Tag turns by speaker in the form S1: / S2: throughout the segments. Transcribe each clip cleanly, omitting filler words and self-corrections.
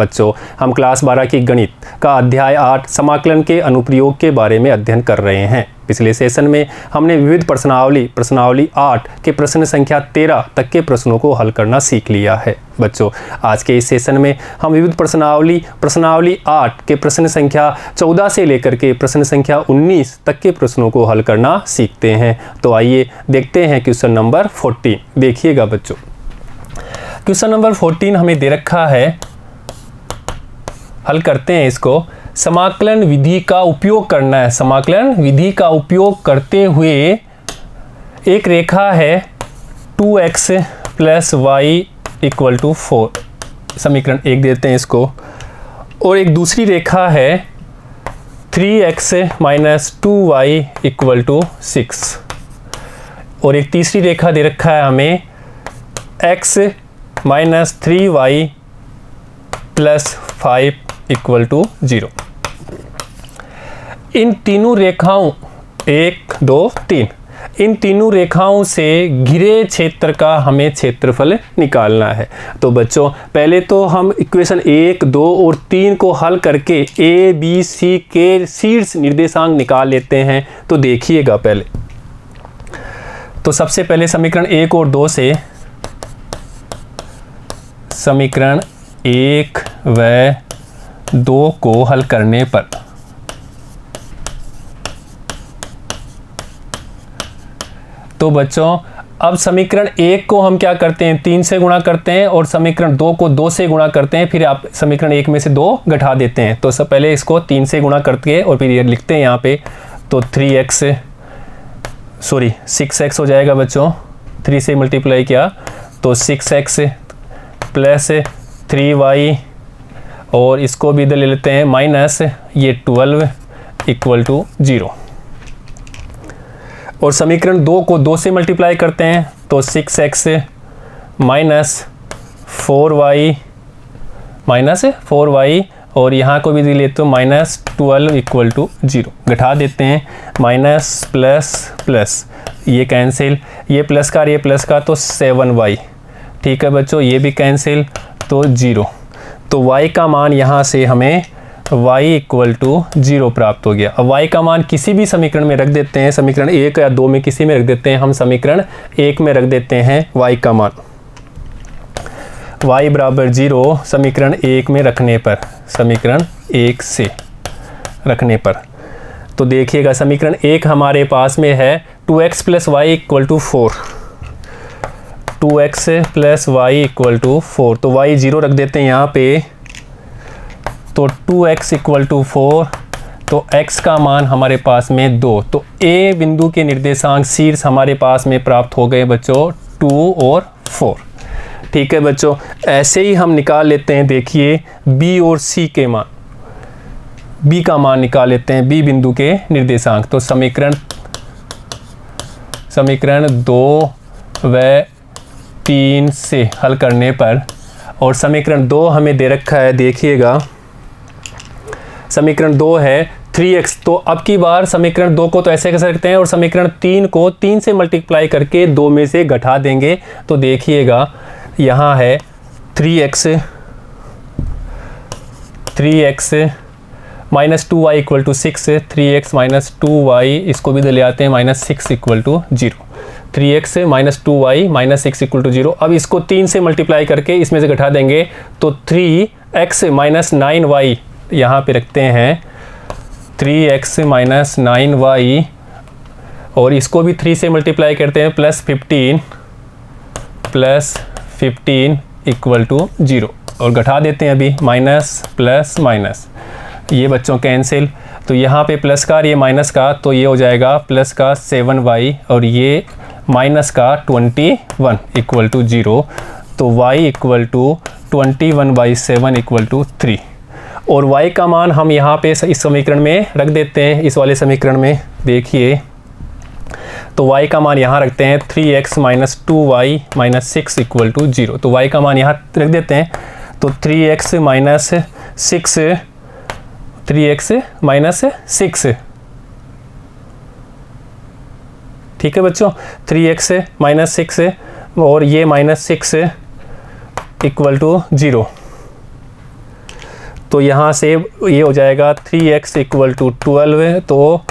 S1: बच्चों, हम क्लास 12 की गणित का अध्याय 8 समाकलन के अनुप्रयोग के बारे में अध्ययन कर रहे हैं। पिछले सेशन में हमने विविध प्रश्नावली 8 के प्रश्न संख्या 13 तक के प्रश्नों को हल करना सीख लिया है। बच्चों, आज के इस सेशन में हम विविध प्रश्नावली 8 के प्रश्न संख्या 14 से लेकर के प्रश्न संख्या 19 तक के प्रश्नों को हल करना सीखते हैं। तो आइए देखते हैं क्वेश्चन नंबर 14। देखिएगा बच्चों, क्वेश्चन नंबर 14 हमें दे रखा है, हल करते हैं इसको। समाकलन विधि का उपयोग करना है। समाकलन विधि का उपयोग करते हुए एक रेखा है 2x + y = 4, समीकरण 1 देते हैं इसको, और एक दूसरी रेखा है 3x - 2y = 6, और एक तीसरी रेखा दे रखा है हमें x - 3y + 5 = 0। इन तीनों रेखाओं 1, 2, 3 इन तीनों रेखाओं से घिरे क्षेत्र का हमें क्षेत्रफल निकालना है। तो बच्चों, पहले तो हम इक्वेशन 1, 2 और 3 को हल करके a, b, c के शीर्ष निर्देशांक निकाल लेते हैं। तो देखिएगा पहले, तो सबसे पहले समीकरण 1 और 2 से समीकरण 1 व 2 को हल करने पर तो बच्चों, अब समीकरण 1 को हम क्या करते हैं, 3 से गुणा करते हैं, और समीकरण 2 को 2 से गुणा करते हैं, फिर आप समीकरण 1 में से 2 घटा देते हैं। तो सब पहले इसको 3 से गुणा करके और फिर ये लिखते हैं यहाँ पे, तो 6x हो जाएगा बच्चों। 3 से मल्टीप्लाई किया तो 6x + 3y, और इसको भी इधर ले लेते हैं माइनस ये 12 = 0, और समीकरण 2 को 2 से मल्टीप्लाई करते हैं तो 6x - 4y और यहाँ को भी लेते तो -12 = 0, घटा देते हैं, माइनस प्लस प्लस, ये कैंसिल, ये प्लस का तो 7y, ठीक है बच्चों, ये भी कैंसिल तो 0। तो y का मान यहाँ से हमें y = 0 प्राप्त हो गया। अब y का मान किसी भी समीकरण में रख देते हैं, समीकरण 1 या 2 में किसी में रख देते हैं। हम समीकरण 1 में रख देते हैं y का मान, y = 0 समीकरण 1 में रखने पर, समीकरण 1 से रखने पर। तो देखिएगा समीकरण 1 हमारे पास में है 2x + y = 4, 2x + y = 4, तो y 0 रख देते हैं यहाँ पे, तो 2x = 4, तो x का मान हमारे पास में 2, तो a बिंदु के निर्देशांक शीर्ष हमारे पास में प्राप्त हो गए बच्चों 2 और 4, ठीक है बच्चों। ऐसे ही हम निकाल लेते हैं, देखिए b और c के मान, b का मान निकाल लेते हैं, b बिंदु के निर्देशांक। तो समीकरण 2 व 3 से हल करने पर, और समीकरण 2 हमें दे रखा है, देखिएगा समीकरण 2 है 3x, तो अब की बार समीकरण 2 को तो ऐसे कर सकते हैं, और समीकरण 3 को 3 से मल्टीप्लाई करके 2 में से घटा देंगे। तो देखिएगा यहाँ है 3x - 2y = 6, 3x - 2y, इसको भी ले आते हैं, -6 = 0, 3x - 2y - 6 = 0। अब इसको 3 से मल्टीप्लाई करके इसमें से घटा देंगे, तो 3x - 9y यहाँ पे रखते हैं, 3x - 9y, और इसको भी 3 से मल्टीप्लाई करते हैं, +15 = 0, और घटा देते हैं अभी, माइनस प्लस माइनस, ये बच्चों कैंसिल, तो यहाँ पे प्लस का और ये माइनस का, तो ये हो जाएगा प्लस का 7y और ये माइनस का 21 = 0, तो y = 21/7 = 3, और y का मान हम यहाँ पे इस समीकरण में रख देते हैं, इस वाले समीकरण में देखिए, तो y का मान यहाँ रखते हैं 3x - 2y - 6 = 0, तो y का मान यहाँ रख देते हैं, तो 3x - 6, ठीक है बच्चों, 3x - 6 और ये -6 = 0, तो यहाँ से ये हो जाएगा 3x इक्वल टू 12, तो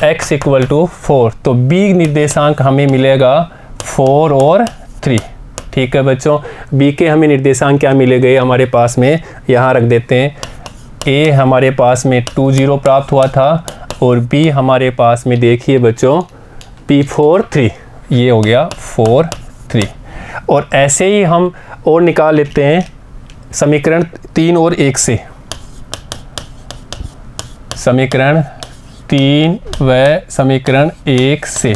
S1: x इक्वल टू 4। तो b निर्देशांक हमें मिलेगा 4 और 3। ठीक है बच्चों, b के हमें निर्देशांक क्या मिले गए हमारे पास में, यहाँ रख देते हैं। a हमारे पास में 2 0 प्राप्त हुआ था और b हमारे पास में देखिए बच्चों P4 3, ये हो गया 4 3। और ऐसे ही हम और निकाल लेते हैं समीकरण 3 और 1 से। समीकरण 3 व समीकरण 1 से,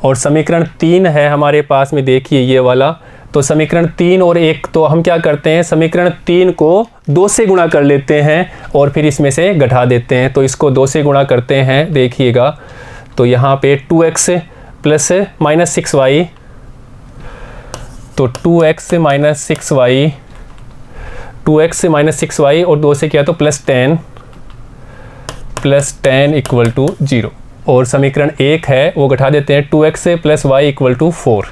S1: और समीकरण 3 है हमारे पास में देखिए ये वाला। तो समीकरण 3 और 1 तो हम क्या करते हैं, समीकरण 3 को 2 से गुणा कर लेते हैं और फिर इसमें से घटा देते हैं। तो इसको 2 से गुणा करते हैं, देखिएगा। तो यहाँ पे 2x प्लस माइनस 6y, तो 2x minus 6y, 2x minus 6y और 2 से किया तो प्लस 10 इक्वल टू 0। और समीकरण 1 है वो घटा देते हैं, 2x plus y equal to 4,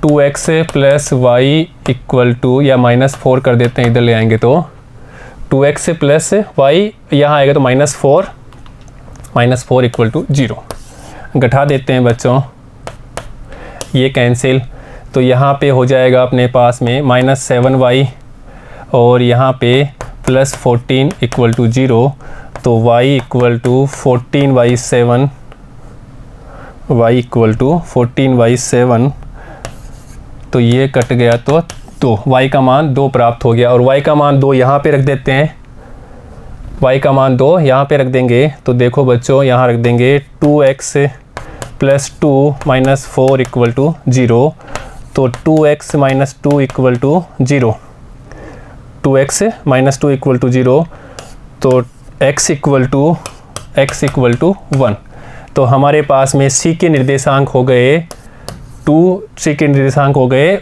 S1: 2x plus y equal to, या माइनस 4 कर देते हैं, इधर ले आएंगे तो 2x प्लस वाई, यहाँ आएगा तो -4 इक्वल टू 0। घटा देते हैं बच्चों, ये कैंसिल, तो यहाँ पे हो जाएगा अपने पास में -7y और यहाँ पे +14 इक्वल टू 0। तो y equal to 14/7, y equal to 14/7, तो ये कट गया तो y का मान 2 प्राप्त हो गया। और y का मान 2 यहाँ पे रख देते हैं, y का मान 2 यहाँ पे रख देंगे। तो देखो बच्चों यहाँ रख देंगे 2x plus 2 minus 4 equal to 0। तो 2x minus 2 equal to 0, 2x minus 2 equal to 0। तो x इक्वल टू 1। तो हमारे पास में c के निर्देशांक हो गए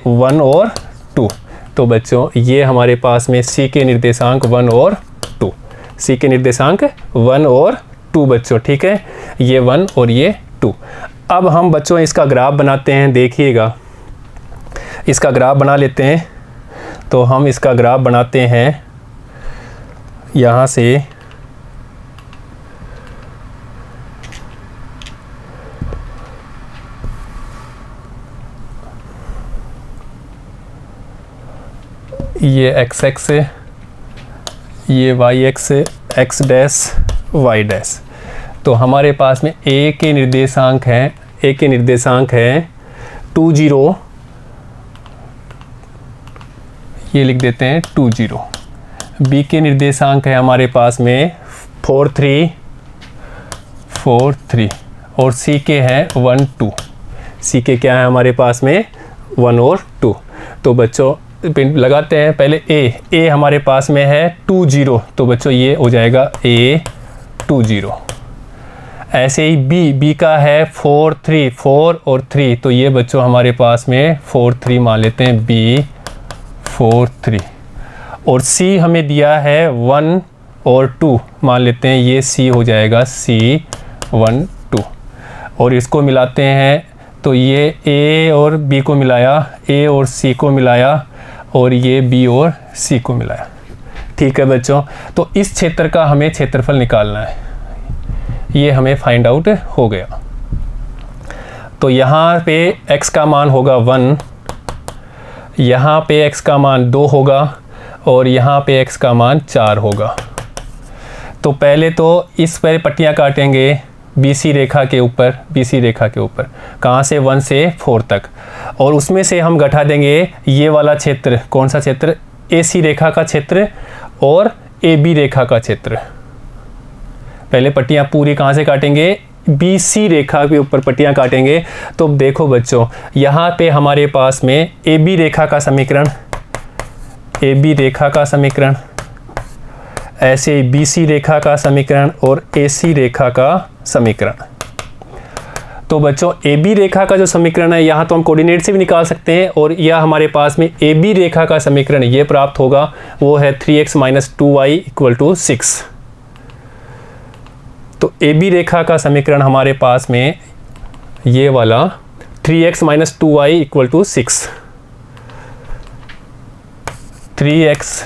S1: 1 और 2। तो बच्चों ये हमारे पास में c के निर्देशांक 1 और 2, c के निर्देशांक 1 और 2 बच्चों। ठीक है, ये 1 और ये 2। अब हम बच्चों इसका ग्राफ बनाते हैं, देखिएगा इसका ग्राफ बना लेते हैं। तो हम इसका ग्राफ बनाते हैं यहाँ से, ये x, ये y, x dash y dash. तो हमारे पास में a के निर्देशांक हैं 2 0, ये लिख देते हैं 2 0। b के निर्देशांक है हमारे पास में 4 3 और c के हैं 1 2। c के क्या है हमारे पास में 1 और 2। तो बच्चों लगाते हैं पहले a हमारे पास में है 2 0, तो बच्चों ये हो जाएगा a 2 0। ऐसे ही b का है 4 और 3, तो ये बच्चों हमारे पास में 4 3 मान लेते हैं, b 4 3। और c हमें दिया है 1 और 2 मान लेते हैं, ये c हो जाएगा c 1 2। और इसको मिलाते हैं तो ये a और b को मिलाया, a और c को मिलाया, और ये b और c को मिलाया। ठीक है बच्चों, तो इस क्षेत्र का हमें क्षेत्रफल निकालना है, ये हमें फाइंड आउट हो गया। तो यहाँ पे x का मान होगा 1, यहाँ पे x का मान 2 होगा और यहाँ पे x का मान 4 होगा। तो पहले तो इस पर पट्टियाँ काटेंगे BC रेखा के ऊपर, कहाँ से 1 से 4 तक, और उसमें से हम घटा देंगे ये वाला क्षेत्र, कौन सा क्षेत्र, AC रेखा का क्षेत्र और AB रेखा का क्षेत्र। पहले पट्टियाँ पूरी कहाँ से काटेंगे, BC रेखा के ऊपर पट्टियाँ काटेंगे। तो देखो बच्चों यहाँ पे हमारे पास में AB रेखा का समीकरण, ऐसे BC रेखा का समीकरण और AC रेखा का समीकरण। तो बच्चों AB रेखा का जो समीकरण है, यहाँ तो हम कोऑर्डिनेट से भी निकाल सकते हैं, और यह हमारे पास में AB रेखा का समीकरण ये प्राप्त होगा, वो है 3x minus 2y equal to 6। तो AB रेखा का समीकरण हमारे पास में ये वाला 3x minus 2y equal to 6, 3x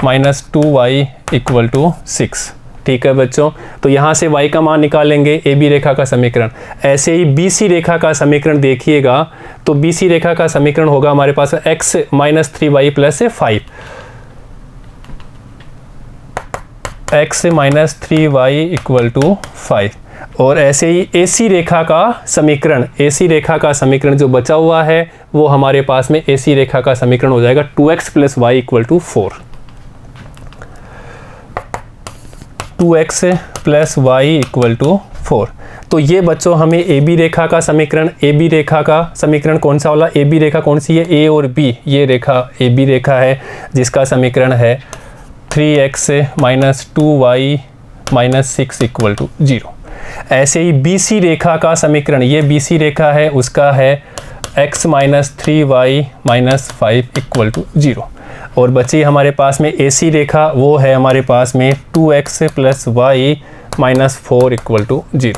S1: minus 2y equal to 6। ठीक है बच्चों, तो यहाँ से y का मान निकालेंगे, ए बी रेखा का समीकरण। ऐसे ही बी सी रेखा का समीकरण देखिएगा, तो बी सी रेखा का समीकरण होगा हमारे पास x minus 3y plus 5, x minus 3y equal to 5। और ऐसे ही ए सी रेखा का समीकरण, ए सी रेखा का समीकरण जो बचा हुआ है वो हमारे पास में ए सी रेखा का समीकरण हो जाएगा 2x plus y equal to 4। 2x plus y equal to 4। तो ये बच्चों हमें ए बी रेखा का समीकरण, ए बी रेखा का समीकरण कौन सा वाला, ए बी रेखा कौन सी है, ए और बी, ये रेखा ए बी रेखा है जिसका समीकरण है 3x minus 2y minus 6 equal to 0। ऐसे ही बी सी रेखा का समीकरण, ये बी सी रेखा है, उसका है x minus 3y minus 5 equal to 0। और बची हमारे पास में ए सी रेखा, वो है हमारे पास में 2x plus y minus 4 equal to 0।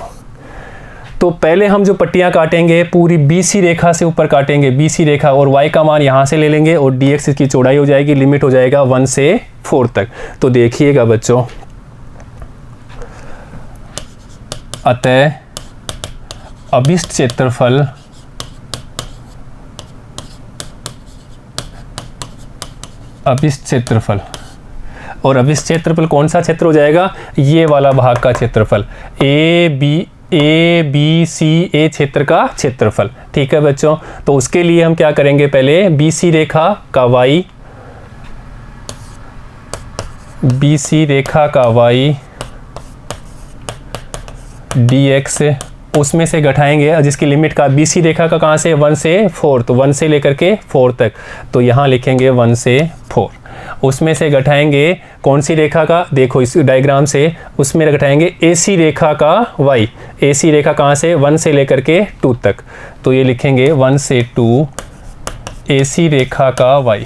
S1: तो पहले हम जो पट्टियाँ काटेंगे पूरी बी सी रेखा से ऊपर काटेंगे, बी सी रेखा, और y का मान यहाँ से ले लेंगे और dx की चौड़ाई हो जाएगी, लिमिट हो जाएगा 1 से 4 तक। तो देखिएगा बच्चों, अतः अभिष्ट क्षेत्रफल और अभिष्ट क्षेत्रफल कौन सा क्षेत्र हो जाएगा, ये वाला भाग का क्षेत्रफल, ए बी सी ए क्षेत्र का क्षेत्रफल। ठीक है बच्चों, तो उसके लिए हम क्या करेंगे, पहले बी सी रेखा का y, बी सी रेखा का y dx उसमें से घटाएंगे, जिसकी लिमिट का बी सी रेखा का कहाँ से, 1 से 4, तो 1 से लेकर के 4 तक, तो यहाँ लिखेंगे 1 से 4। उसमें से घटाएंगे कौन सी रेखा का, देखो इस डायग्राम से, उसमें घटाएंगे ए सी रेखा का y, ए सी रेखा कहाँ से, 1 से लेकर के 2 तक, तो ये लिखेंगे 1 से 2 ए सी रेखा का y,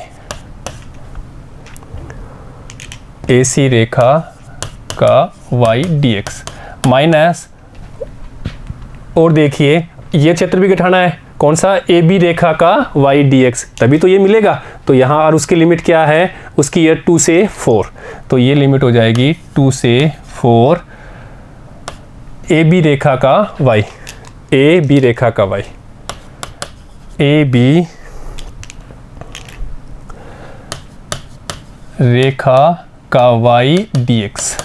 S1: ए सी रेखा का y dx माइनस, और देखिए ये क्षेत्र भी घटाना है, कौन सा, ए बी रेखा का y dx, तभी तो ये मिलेगा। तो यहाँ और उसकी लिमिट क्या है, उसकी ये 2 से 4, तो ये लिमिट हो जाएगी 2 से 4 ए बी रेखा का y, ए बी रेखा का y, ए बी रेखा का y dx।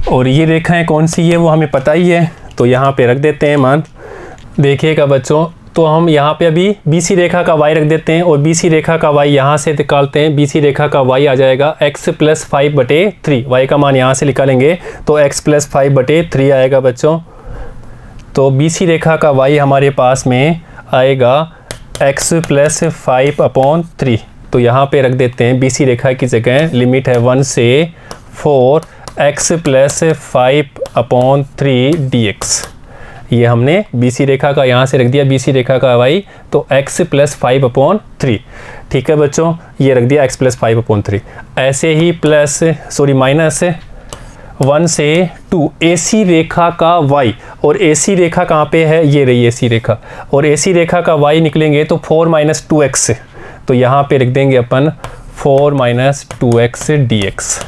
S1: और ये रेखाएं कौन सी है वो हमें पता ही है, तो यहाँ पे रख देते हैं मान। देखिएगा बच्चों, तो हम यहाँ पे अभी बी सी रेखा का y रख देते हैं और बी सी रेखा का y यहाँ से निकालते हैं। बी सी रेखा का y आ जाएगा x प्लस 5/3, y का मान यहाँ से निकालेंगे तो x प्लस 5/3 आएगा बच्चों। तो बी सी रेखा का y हमारे पास में आएगा x प्लस 5/3, तो यहाँ पे रख देते हैं बी सी रेखा की जगह लिमिट है 1 से 4 x प्लस 5/3 dx। ये हमने बी सी रेखा का यहाँ से रख दिया, बी सी रेखा का y, तो x प्लस 5/3। ठीक है बच्चों, ये रख दिया x प्लस 5/3। ऐसे ही माइनस 1 से 2 ए सी रेखा का y, और ए सी रेखा कहाँ पे है, ये रही ए सी रेखा, और ए सी रेखा का y निकलेंगे तो 4 माइनस 2x, तो यहाँ पे रख देंगे अपन 4 माइनस 2x dx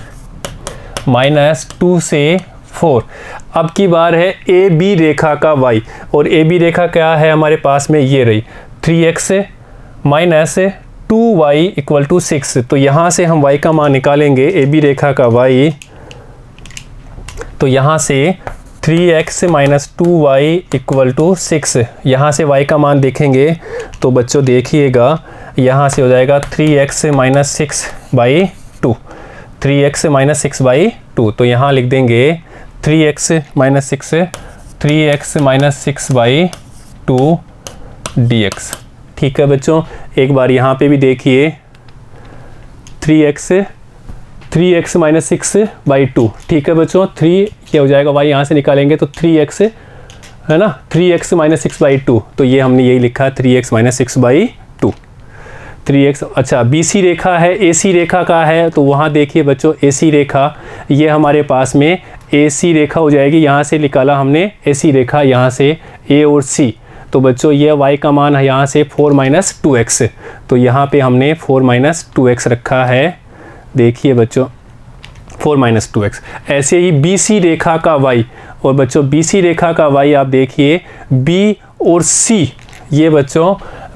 S1: माइनस 2 से 4। अब की बार है ए बी रेखा का y, और ए बी रेखा क्या है हमारे पास में, ये रही 3x minus 2y equal to 6। तो यहाँ से हम y का मान निकालेंगे, ए बी रेखा का y, तो यहाँ से 3x minus 2y equal to 6, यहाँ से y का मान देखेंगे तो बच्चों देखिएगा यहाँ से हो जाएगा 3x माइनस 6/2, 3x माइनस 6/2, तो यहाँ लिख देंगे 3x माइनस 6/2 dx। ठीक है बच्चों, एक बार यहाँ पे भी देखिए 3x माइनस 6/2। ठीक है बच्चों, 3 क्या हो जाएगा, y यहाँ से निकालेंगे तो 3x है ना, 3x माइनस 6/2, तो ये हमने यही लिखा 3x माइनस 6/2, 3x। अच्छा, बी सी रेखा है, ए सी रेखा का है, तो वहाँ देखिए बच्चों ए सी रेखा, ये हमारे पास में ए सी रेखा हो जाएगी, यहाँ से निकाला हमने ए सी रेखा, यहाँ से ए और सी, तो बच्चों ये y का मान है यहाँ से 4 माइनस 2x, तो यहाँ पे हमने 4 माइनस 2x रखा है। देखिए बच्चों 4 माइनस 2x। ऐसे ही BC रेखा का y, और बच्चों BC रेखा का y आप देखिए B और C, ये बच्चों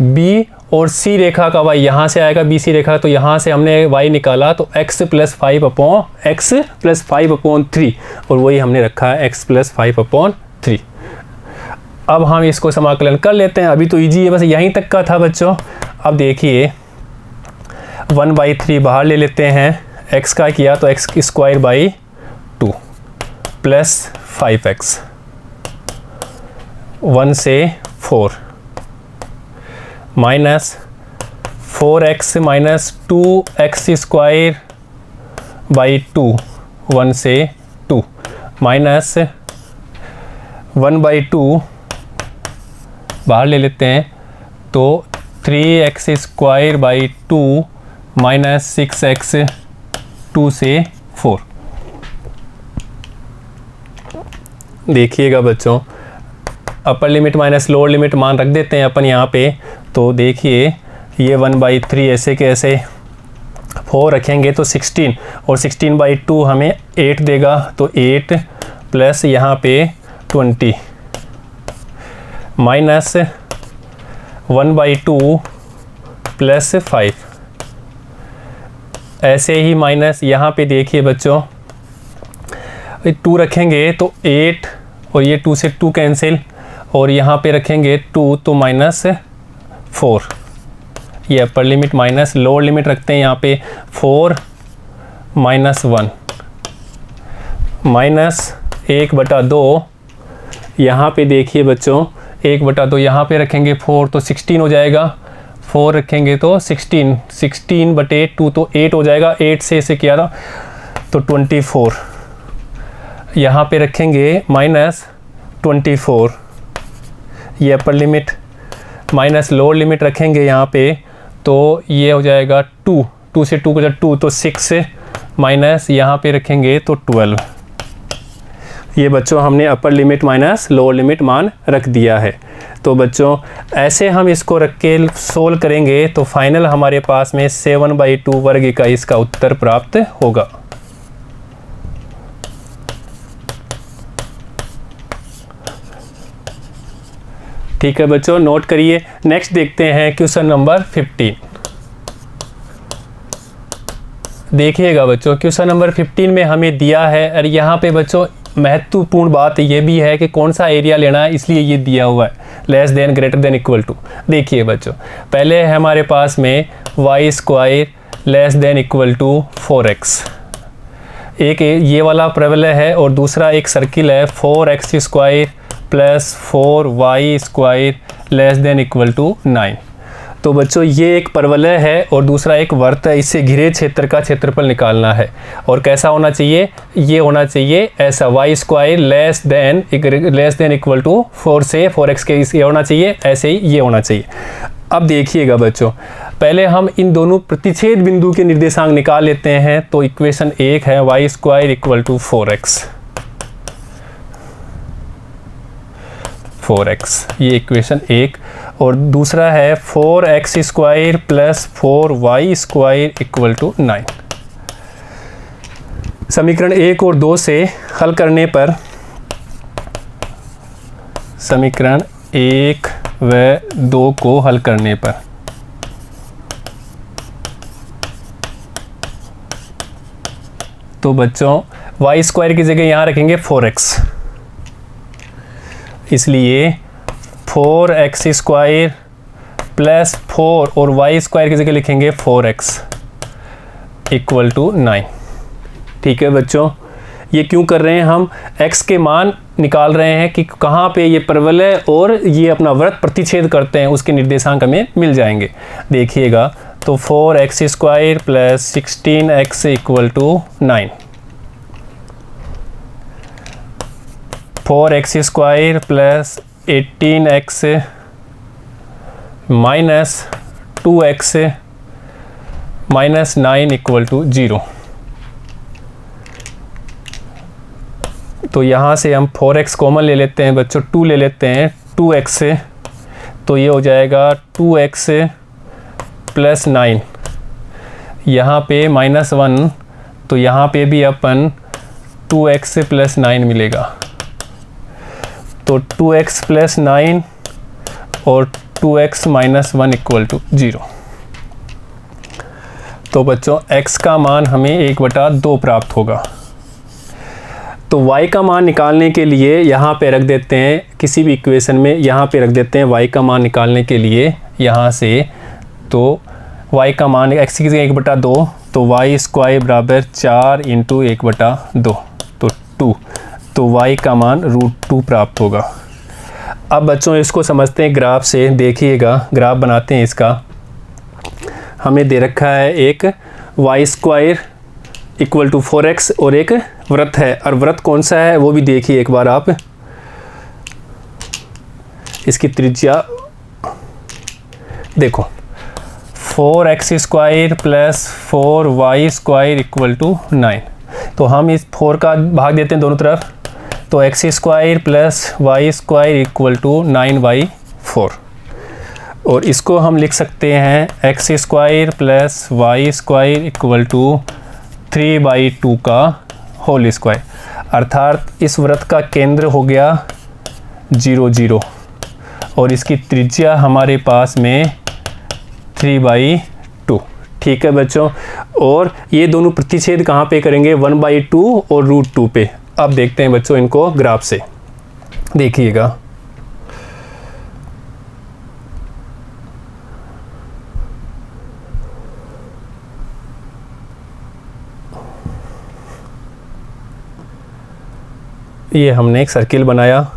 S1: B और C रेखा का y यहाँ से आएगा BC रेखा, तो यहाँ से हमने y निकाला तो x प्लस 5/3, और वही हमने रखा है x प्लस 5/3। अब हम इसको समाकलन कर लेते हैं। अभी तो इजी है, बस यहीं तक का था बच्चों। अब देखिए 1/3 बाहर ले लेते हैं, x का किया तो x² 2 प्लस 5x, 1 से 4 माइनस 4x माइनस 2x² 2, 1 से 2 माइनस 1/2 बाहर ले लेते हैं तो 3x² 2 माइनस 6x 2 से 4। देखिएगा बच्चों upper limit minus lower limit मान रख देते हैं अपन यहाँ पे। तो देखिए ये 1/3 ऐसे के ऐसे, 4 रखेंगे तो 16, और 16/2 हमें 8 देगा, तो 8 प्लस यहाँ पे 20 माइनस 1/2 प्लस 5, ऐसे ही माइनस यहाँ पे देखिए बच्चों 2 रखेंगे तो 8, और ये 2 से 2 कैंसिल, और यहाँ पे रखेंगे 2 तो माइनस 4। ये upper limit minus lower limit रखते हैं यहाँ पे 4 माइनस 1 माइनस 1/2। यहाँ पे देखिए बच्चों 1/2 यहाँ पे रखेंगे 4 तो 16 हो जाएगा, 4 रखेंगे तो 16, 16/2 तो 8 हो जाएगा, 8 से इसे किया था तो 24। यहाँ पे रखेंगे माइनस 24, ये upper limit minus lower limit रखेंगे यहाँ पे, तो ये हो जाएगा 2, 2 से 2 को 2 तो 6 माइनस यहाँ पे रखेंगे तो 12। ये बच्चों हमने upper limit minus lower limit मान रख दिया है। तो बच्चों ऐसे हम इसको रख के सोल्व करेंगे तो फाइनल हमारे पास में 7/2 वर्ग इकाई इसका उत्तर प्राप्त होगा। ठीक है बच्चों, नोट करिए। नेक्स्ट देखते हैं क्वेश्चन नंबर 15। देखिएगा बच्चों क्वेश्चन नंबर 15 में हमें दिया है, और यहाँ पे बच्चों महत्वपूर्ण बात ये भी है कि कौन सा एरिया लेना है, इसलिए ये दिया हुआ है less than greater than equal to. देखिए बच्चों पहले है हमारे पास में y² less than equal to 4x, एक ये वाला प्रबलय है, और दूसरा एक सर्किल है 4x² plus 4y² less than equal to 9। तो बच्चों ये एक परवलय है और दूसरा एक वर्त है, इससे घिरे क्षेत्र का क्षेत्रफल निकालना है। और कैसा होना चाहिए, ये होना चाहिए ऐसा y² less than equal to 4 से 4x के ये होना चाहिए, ऐसे ही ये होना चाहिए। अब देखिएगा बच्चों पहले हम इन दोनों प्रतिच्छेद बिंदु के निर्देशांक निकाल लेते हैं। तो इक्वेशन 1 है y² इक्वल टू 4x, ये इक्वेशन 1, और दूसरा है 4x² plus 4y² equal to 9। समीकरण 1 और 2 से हल करने पर, समीकरण 1 व 2 को हल करने पर तो बच्चों y² की जगह यहाँ रखेंगे 4x, इसलिए 4x² प्लस 4 और y² की जगह लिखेंगे 4x इक्वल टू 9। ठीक है बच्चों, ये क्यों कर रहे हैं, हम x के मान निकाल रहे हैं कि कहाँ पे ये परवलय और ये अपना वृत्त प्रतिच्छेद करते हैं, उसके निर्देशांक हमें मिल जाएंगे। देखिएगा तो 4x² plus 16x equal to 9, 4x² plus 18x minus 2x minus 9 equal to 0। तो यहाँ से हम 4x कॉमन ले लेते हैं बच्चों, 2 ले लेते हैं 2x से, तो ये हो जाएगा 2x प्लस 9, यहाँ पे -1, तो यहाँ पे भी अपन 2x प्लस 9 मिलेगा। तो 2x प्लस 9 और 2x माइनस 1 इक्वल टू 0। तो बच्चों x का मान हमें 1/2 प्राप्त होगा। तो y का मान निकालने के लिए यहाँ पे रख देते हैं, किसी भी इक्वेशन में यहाँ पे रख देते हैं y का मान निकालने के लिए यहाँ से। तो y का मान x की 1/2, तो y स्क्वायर बराबर 4 × 1/2, तो 2, तो y का मान √2 प्राप्त होगा। अब बच्चों इसको समझते हैं ग्राफ से। देखिएगा ग्राफ बनाते हैं इसका। हमें दे रखा है एक y square equal to 4x और एक वृत्त है, और वृत्त कौन सा है वो भी देखिए एक बार आप। इसकी त्रिज्या देखो, 4x square plus 4y square equal to 9। तो हम इस 4 का भाग देते हैं दोनों तरफ, तो x square plus y square equal to 9/4, और इसको हम लिख सकते हैं x square plus y square equal to 3/2 का होल स्क्वायर। अर्थात इस वृत्त का केंद्र हो गया 0 0, और इसकी त्रिज्या हमारे पास में 3/2। ठीक है बच्चों, और ये दोनों प्रतिच्छेद कहाँ पे करेंगे? 1/2 और √2 पे। अब देखते हैं बच्चों इनको ग्राफ से। देखिएगा ये हमने एक सर्किल बनाया,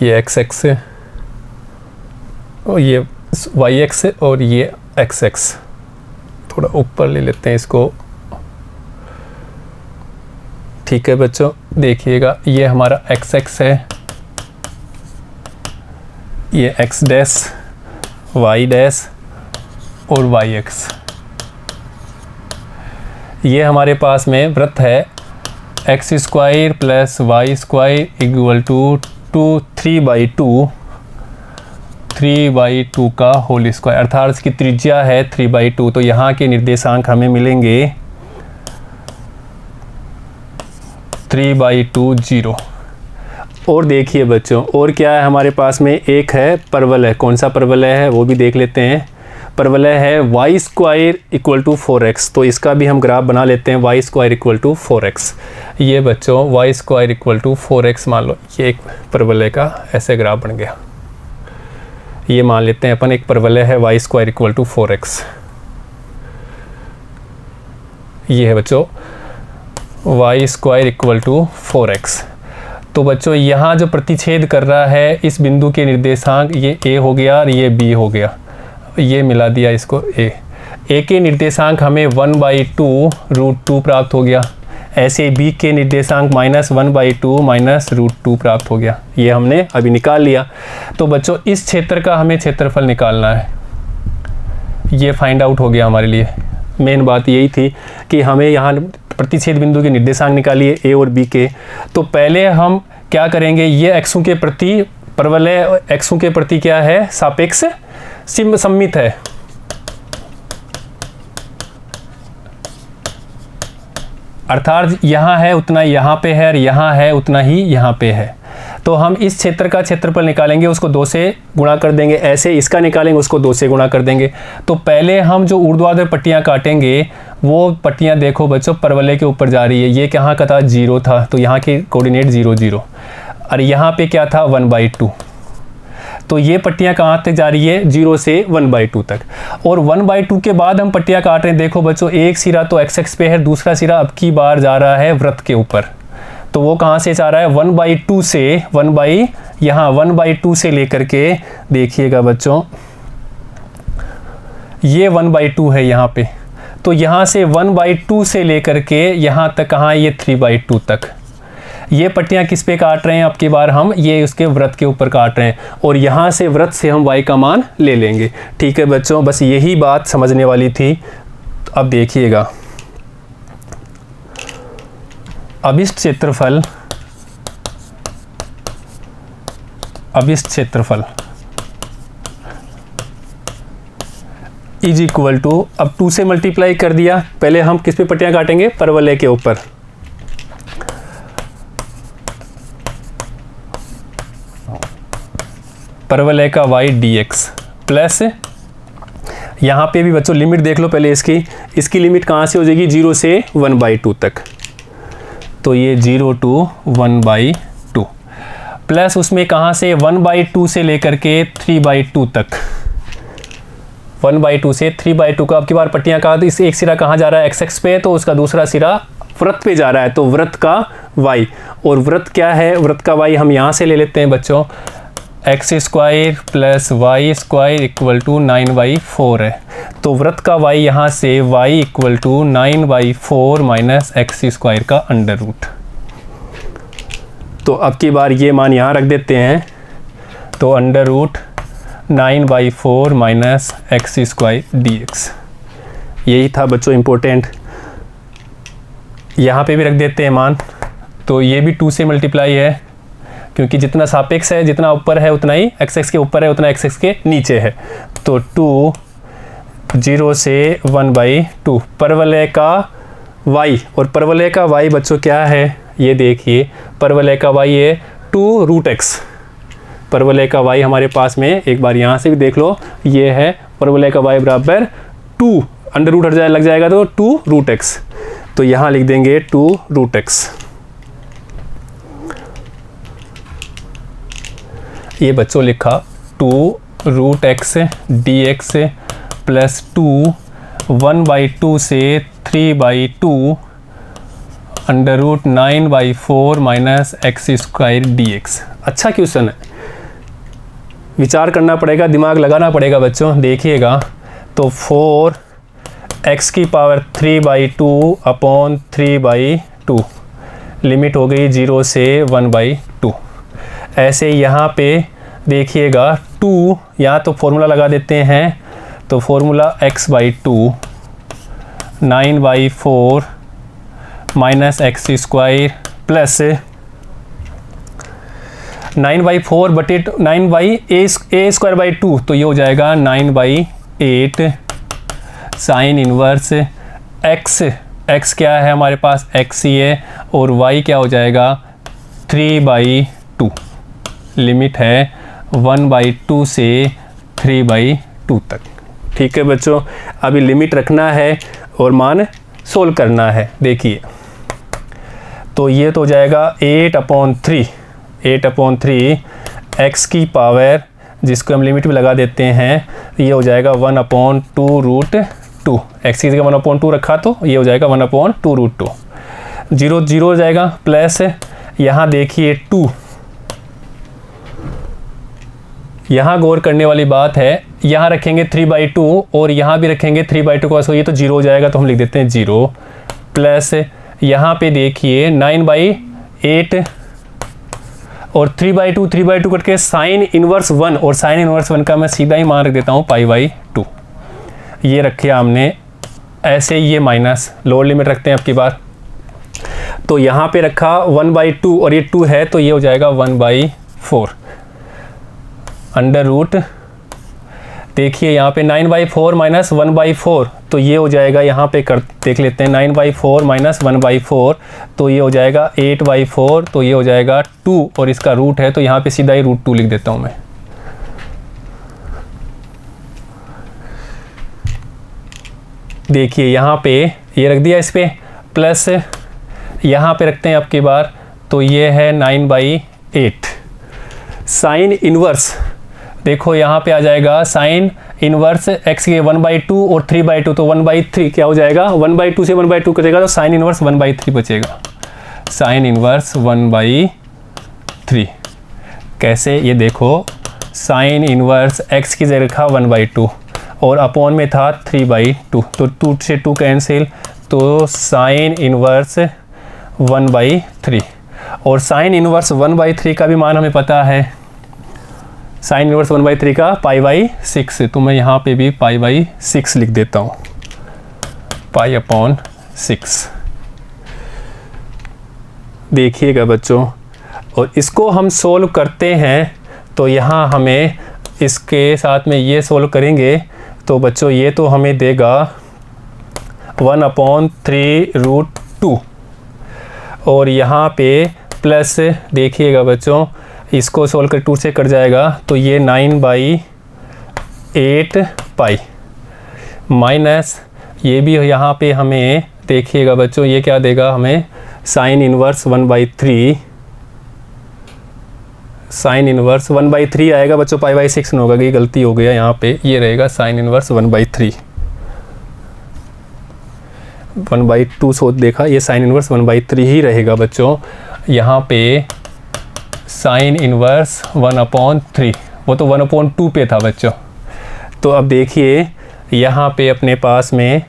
S1: ये एक्स एक्स है और ये वाई एक्स है और ये एक्स एक्स। थोड़ा ऊपर ले लेते हैं इसको। ठीक है बच्चों, देखिएगा ये हमारा एक्स एक्स है, ये एक्स डैश, वाई डैश और वाई एक्स। ये हमारे पास में वृत्त है x square plus y square equal to 3/2 का होल स्क्वायर, अर्थात इसकी त्रिज्या है 3/2। तो यहाँ के निर्देशांक हमें मिलेंगे 3/2 0। और देखिए बच्चों और क्या है हमारे पास में, एक है परवलय। कौन सा परवलय है वो भी देख लेते हैं। परवलय है Y square equal to 4x। तो इसका भी हम ग्राफ बना लेते हैं, Y square equal to 4x। ये बच्चों Y square equal to 4x मान लो, ये एक परवलय का ऐसे ग्राफ बन गया। ये मान लेते हैं अपन एक परवलय है Y square equal to 4x। ये है बच्चों Y square equal to 4x। तो बच्चों यहाँ जो प्रतिच्छेद कर रहा है इस बिंदु के निर्देशांक ये a हो गया और ये b हो गया, ये मिला दिया इसको a के निर्देशांक हमें 1/2 √2 प्राप्त हो गया। ऐसे b के निर्देशांक -1/2 -√2 प्राप्त हो गया। ये हमने अभी निकाल लिया। तो बच्चों इस क्षेत्र का हमें क्षेत्रफल निकालना है, ये फाइंड आउट हो गया हमारे लिए। मेन बात यही थी कि हमें यहाँ प्रतिच्छेद बिंदु के निर्देशांक निकालिए a और b के। तो पहले हम क्या करेंगे, ये एक्सों के प्रति परवलय एक्सों के प्रति क्या है, सापेक्ष सममित है। अर्थात यहाँ है उतना यहाँ पे है और यहाँ है उतना ही यहाँ पे है। तो हम इस क्षेत्र का क्षेत्रफल निकालेंगे, उसको 2 से गुणा कर देंगे। ऐसे इसका निकालेंगे, उसको 2 से गुणा कर देंगे। तो पहले हम जो ऊर्ध्वाधर पट्टियाँ काटेंगे वो पट्टियाँ देखो बच्चों परवलय के ऊपर जा रही है। ये कहाँ का था, 0 था, तो यहाँ के कोऑर्डिनेट 0 0, और यहाँ पे क्या था 1/2। तो ये पट्टियाँ कहाँ तक जा रही है, 0 से 1/2 तक। और 1/2 के बाद हम पट्टियाँ काट रहे हैं। देखो बच्चों एक सिरा तो एक्स एक्स पे है, दूसरा सिरा अब की बार जा रहा है वृत्त के ऊपर। तो वो कहाँ से जा रहा है, 1/2 से यहाँ 1/2 से लेकर के देखिएगा बच्चों ये 1/2 है यहाँ पे। तो यहाँ से 1/2 से लेकर के यहाँ तक कहाँ, ये 3/2 तक। ये पट्टियाँ किस पे काट रहे हैं, अब की बार हम ये उसके वृत्त के ऊपर काट रहे हैं, और यहाँ से वृत्त से हम y का मान ले लेंगे। ठीक है बच्चों, बस यही बात समझने वाली थी। अब देखिएगा अभिष्ट क्षेत्रफल इज इक्वल टू, अब 2 से मल्टीप्लाई कर दिया, पहले हम किस पे पट्टियां काटेंगे, परवलय के ऊपर। परवलय का y dx प्लस, यहाँ पे भी बच्चों लिमिट देख लो पहले इसकी लिमिट कहाँ से हो जाएगी, 0 से 1/2 तक, तो ये 0 to 1/2 प्लस उसमें कहाँ से 1/2 से लेकर के 3/2 तक, 1/2 से 3/2 का अब की बार पट्टियाँ कहा, इस एक सिरा कहाँ जा रहा है, x पे, तो उसका दूसरा सिरा वृत्त पे जा रहा है, तो वृत्त का y, और वृत्त क्या है, वृत्त का y हम यहाँ से ले लेते हैं बच्चों, x² plus y² equal to 9/4 है, तो वृत्त का y यहाँ से y equal to 9/4 minus x² का अंडर रूट। तो अब की बार ये मान यहाँ रख देते हैं, तो under root 9/4 minus x² dx, यही था बच्चों इम्पोर्टेंट। यहाँ पे भी रख देते हैं मान, तो ये भी 2 से मल्टीप्लाई है, क्योंकि जितना सापेक्ष है, जितना ऊपर है उतना ही x के ऊपर है, उतना x के नीचे है, तो 2 0 से 1/2 परवलय का y, और परवलय का y बच्चों क्या है, ये देखिए, परवलय का y है 2√x, परवलय का y हमारे पास में, एक बार यहाँ से भी देख लो, ये है परवलय का y बराबर 2, अंडर रूट हट लग जाएगा तो 2√x, तो यहाँ लिख देंगे 2√x। ये बच्चों लिखा 2√x dx प्लस 2 1/2 से 3/2 under root 9/4 minus x² dx। अच्छा क्वेश्चन है, विचार करना पड़ेगा, दिमाग लगाना पड़ेगा बच्चों, देखिएगा, तो 4x की पावर 3/2 अपॉन 3/2, लिमिट हो गई 0 से 1/2। ऐसे यहाँ पे देखिएगा 2, यहाँ तो फॉर्मूला लगा देते हैं, तो formula x/2 9/4 minus x² plus 9/4 बटे 9/a²/2, तो ये हो जाएगा 9/8 साइन इनवर्स x क्या है हमारे पास, x ही है, और y क्या हो जाएगा 3/2, लिमिट है 1/2 से 3/2 तक। ठीक है बच्चों, अभी लिमिट रखना है और मान सोल्व करना है। देखिए, तो ये तो हो जाएगा 8/3 x की पावर, जिसको हम लिमिट में लगा देते हैं, ये हो जाएगा 1/2√2, x की जगह 1/2 रखा तो ये हो जाएगा 1/2√2, 0 0 हो जाएगा, प्लस यहाँ देखिए 2, यहाँ गौर करने वाली बात है, यहाँ रखेंगे 3/2 और यहाँ भी रखेंगे 3/2 का, सो ये तो 0 हो जाएगा, तो हम लिख देते हैं 0, प्लस यहाँ पे देखिए 9/8 और 3/2 कट के साइन इनवर्स 1, और साइन इनवर्स 1 का मैं सीधा ही मान रख देता हूँ π/2, ये रखे हमने ऐसे, ये माइनस लोअर लिमिट रखते हैं अब की बार, तो यहाँ पे रखा 1/2 और ये 2 है, तो ये हो जाएगा 1/4 अंडर रूट, देखिए यहाँ पे 9/4 माइनस 1/4, तो ये हो जाएगा, यहाँ पे कर देख लेते हैं, 9/4 माइनस 1/4, तो ये हो जाएगा 8/4, तो ये हो जाएगा 2, और इसका रूट है, तो यहाँ पे सीधा ही √2 लिख देता हूँ मैं। देखिए यहाँ पे ये रख दिया, इस पे प्लस यहाँ पे रखते हैं अब की बार, तो ये है 9/8 साइन इनवर्स, देखो यहाँ पे आ जाएगा साइन इनवर्स x के 1/2 और 3/2, तो 1/3 क्या हो जाएगा, 1/2 से 1/2 कटेगा, तो साइन इनवर्स 1/3 बचेगा, साइन इनवर्स 1/3। कैसे, ये देखो, साइन इनवर्स x की जगह रखा 1/2 और अपॉन में था 3/2, तो 2 से 2 कैंसिल, तो साइन इनवर्स 1/3, और साइन इनवर्स 1/3 का भी मान हमें पता है, साइन इनवर्स 1/3 का π/6, तो मैं यहाँ पे भी π/6 लिख देता हूँ, π/6। देखिएगा बच्चों, और इसको हम सोल्व करते हैं तो यहाँ हमें इसके साथ में ये सोल्व करेंगे तो बच्चों ये तो हमें देगा 1/3√2 और यहाँ पे प्लस देखिएगा बच्चों, इसको सोल्व कर 2 से कट जाएगा तो ये 9/8 पाई माइनस ये भी यहाँ पे हमें देखिएगा बच्चों ये क्या देगा हमें साइन इनवर्स 1/3 साइन इनवर्स 1/3 आएगा बच्चों, π/6 होगा, ये गलती हो गया यहाँ पे, ये रहेगा साइन इनवर्स 1/3 1/2 सोच देखा, ये साइन इनवर्स 1/3 ही रहेगा बच्चों। यहाँ पे साइन इनवर्स 1/3 वो तो 1/2 पे था बच्चों। तो अब देखिए यहाँ पे अपने पास में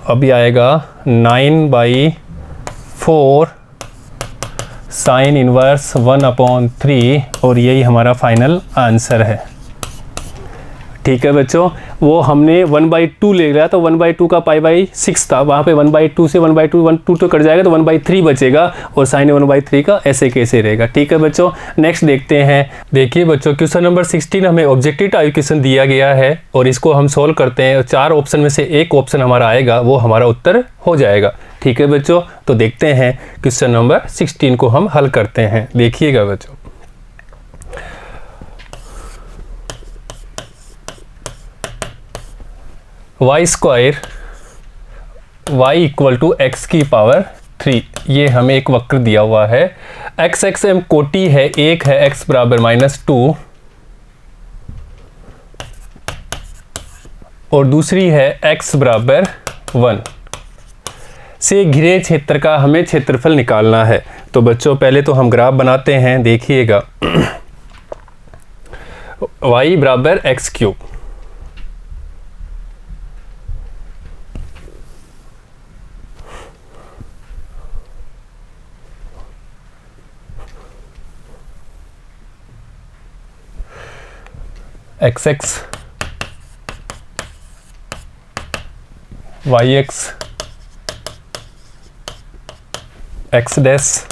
S1: अभी आएगा 9/4 साइन इनवर्स 1/3 और यही हमारा फाइनल आंसर है। ठीक है बच्चों, वो हमने 1/2 ले लिया तो 1/2 का π/6 था, वहाँ पे 1/2 से 1/2 तो कट जाएगा तो 1/3 बचेगा और साइन 1/3 का ऐसे कैसे रहेगा। ठीक है बच्चों, नेक्स्ट देखते हैं। देखिए बच्चों क्वेश्चन नंबर 16 हमें ऑब्जेक्टिव टाइप क्वेश्चन दिया गया है और इसको हम सोल्व करते हैं और 4 ऑप्शन में से एक ऑप्शन हमारा आएगा, वो हमारा उत्तर हो जाएगा। ठीक है बच्चों, तो देखते हैं क्वेश्चन नंबर 16 को हम हल करते हैं। देखिएगा बच्चों, y² y = x⁻3 ये हमें एक वक्र दिया हुआ है। x m कोटि है, एक है x = -2 और दूसरी है x = 1 से घिरे क्षेत्र का हमें क्षेत्रफल निकालना है। तो बच्चों पहले तो हम ग्राफ बनाते हैं। देखिएगा y = x³ xx yx x dash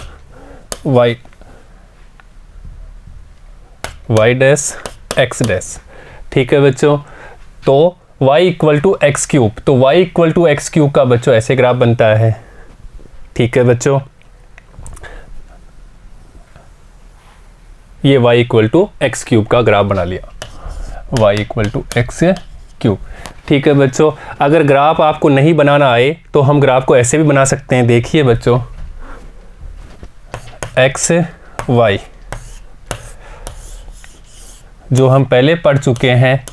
S1: y dash x dash. ठीक है बच्चों, तो y = x³, तो y = x³ का बच्चों ऐसे ग्राफ बनता है। ठीक है बच्चों, ये y = x³ का ग्राफ बना लिया, y = x³। ठीक है बच्चों, अगर ग्राफ आपको नहीं बनाना आए तो हम ग्राफ को ऐसे भी बना सकते हैं। देखिए बच्चों x y जो हम पहले पढ़ चुके हैं,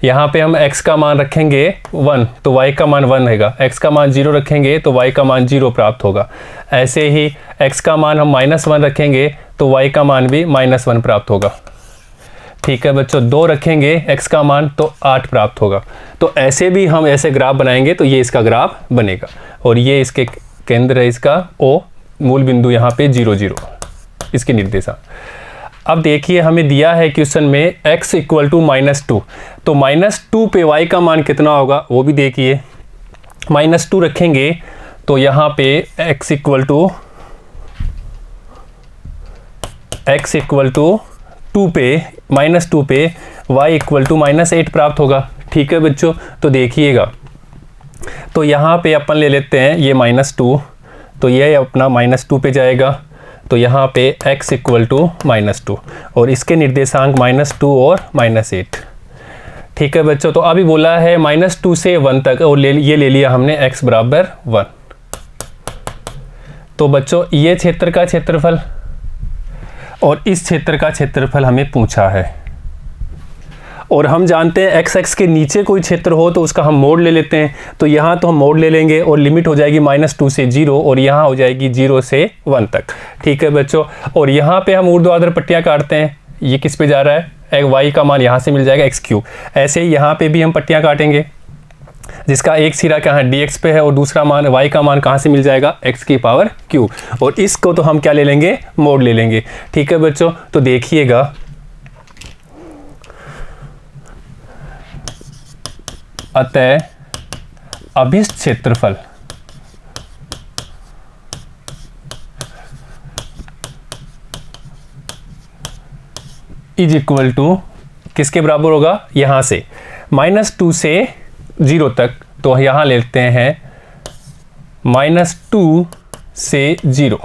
S1: यहाँ पे हम x का मान रखेंगे 1 तो y का मान 1 रहेगा, x का मान 0 रखेंगे तो y का मान 0 प्राप्त होगा। ऐसे ही x का मान हम -1 रखेंगे तो y का मान भी -1 प्राप्त होगा। ठीक है बच्चों, 2 रखेंगे x का मान तो 8 प्राप्त होगा। तो ऐसे भी हम ऐसे ग्राफ बनाएंगे तो ये इसका ग्राफ बनेगा और ये इसके केंद्र है, इसका O मूल बिंदु यहाँ पे 0 0 इसके निर्देशांक। अब देखिए हमें दिया है क्वेश्चन में x = -2, तो -2 पे y का मान कितना होगा वो भी देखिए। -2 रखेंगे तो यहाँ पे x = 2 पे -2 पे y = -8 प्राप्त होगा। ठीक है बच्चों, तो देखिएगा, तो यहाँ पे अपन ले लेते हैं ये -2, तो ये अपना -2 पे जाएगा, तो यहाँ पे x = -2 और इसके निर्देशांक -2 और -8। ठीक है बच्चों, तो अभी बोला है -2 से 1 तक और ये ले लिया हमने x = 1। तो बच्चों ये क्षेत्र का क्षेत्रफल और इस क्षेत्र का क्षेत्रफल हमें पूछा है और हम जानते हैं x के नीचे कोई क्षेत्र हो तो उसका हम मोड ले लेते हैं। तो यहाँ तो हम मोड ले लेंगे और लिमिट हो जाएगी -2 से 0 और यहाँ हो जाएगी 0 से 1 तक। ठीक है बच्चों, और यहाँ पे हम ऊर्ध्वाधर पट्टियाँ काटते हैं। ये किस पे जा रहा है, y का मान यहाँ से मिल जाएगा x³। ऐसे ही यहाँ पे भी हम पट्टियाँ काटेंगे जिसका एक सिरा कहाँ dx पे है और दूसरा मान y का मान कहाँ से मिल जाएगा x³ और इसको तो हम क्या ले लेंगे, मोड ले लेंगे। ठीक है बच्चों, तो देखिएगा अतः अभिष्ट क्षेत्रफल इज इक्वल टू किसके बराबर होगा, यहाँ से -2 से 0 तक, तो यहाँ लेते हैं -2 से 0,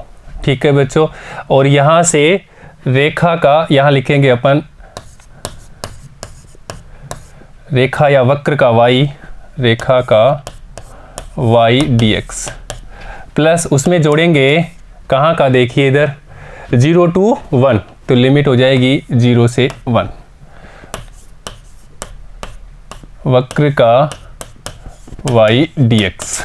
S1: ठीक है बच्चों। और यहाँ से रेखा का यहाँ लिखेंगे अपन रेखा या वक्र का y, रेखा का y dx, प्लस उसमें जोड़ेंगे कहाँ का, देखिए इधर 0 to 1, तो लिमिट हो जाएगी 0 से 1, वक्र का y dx,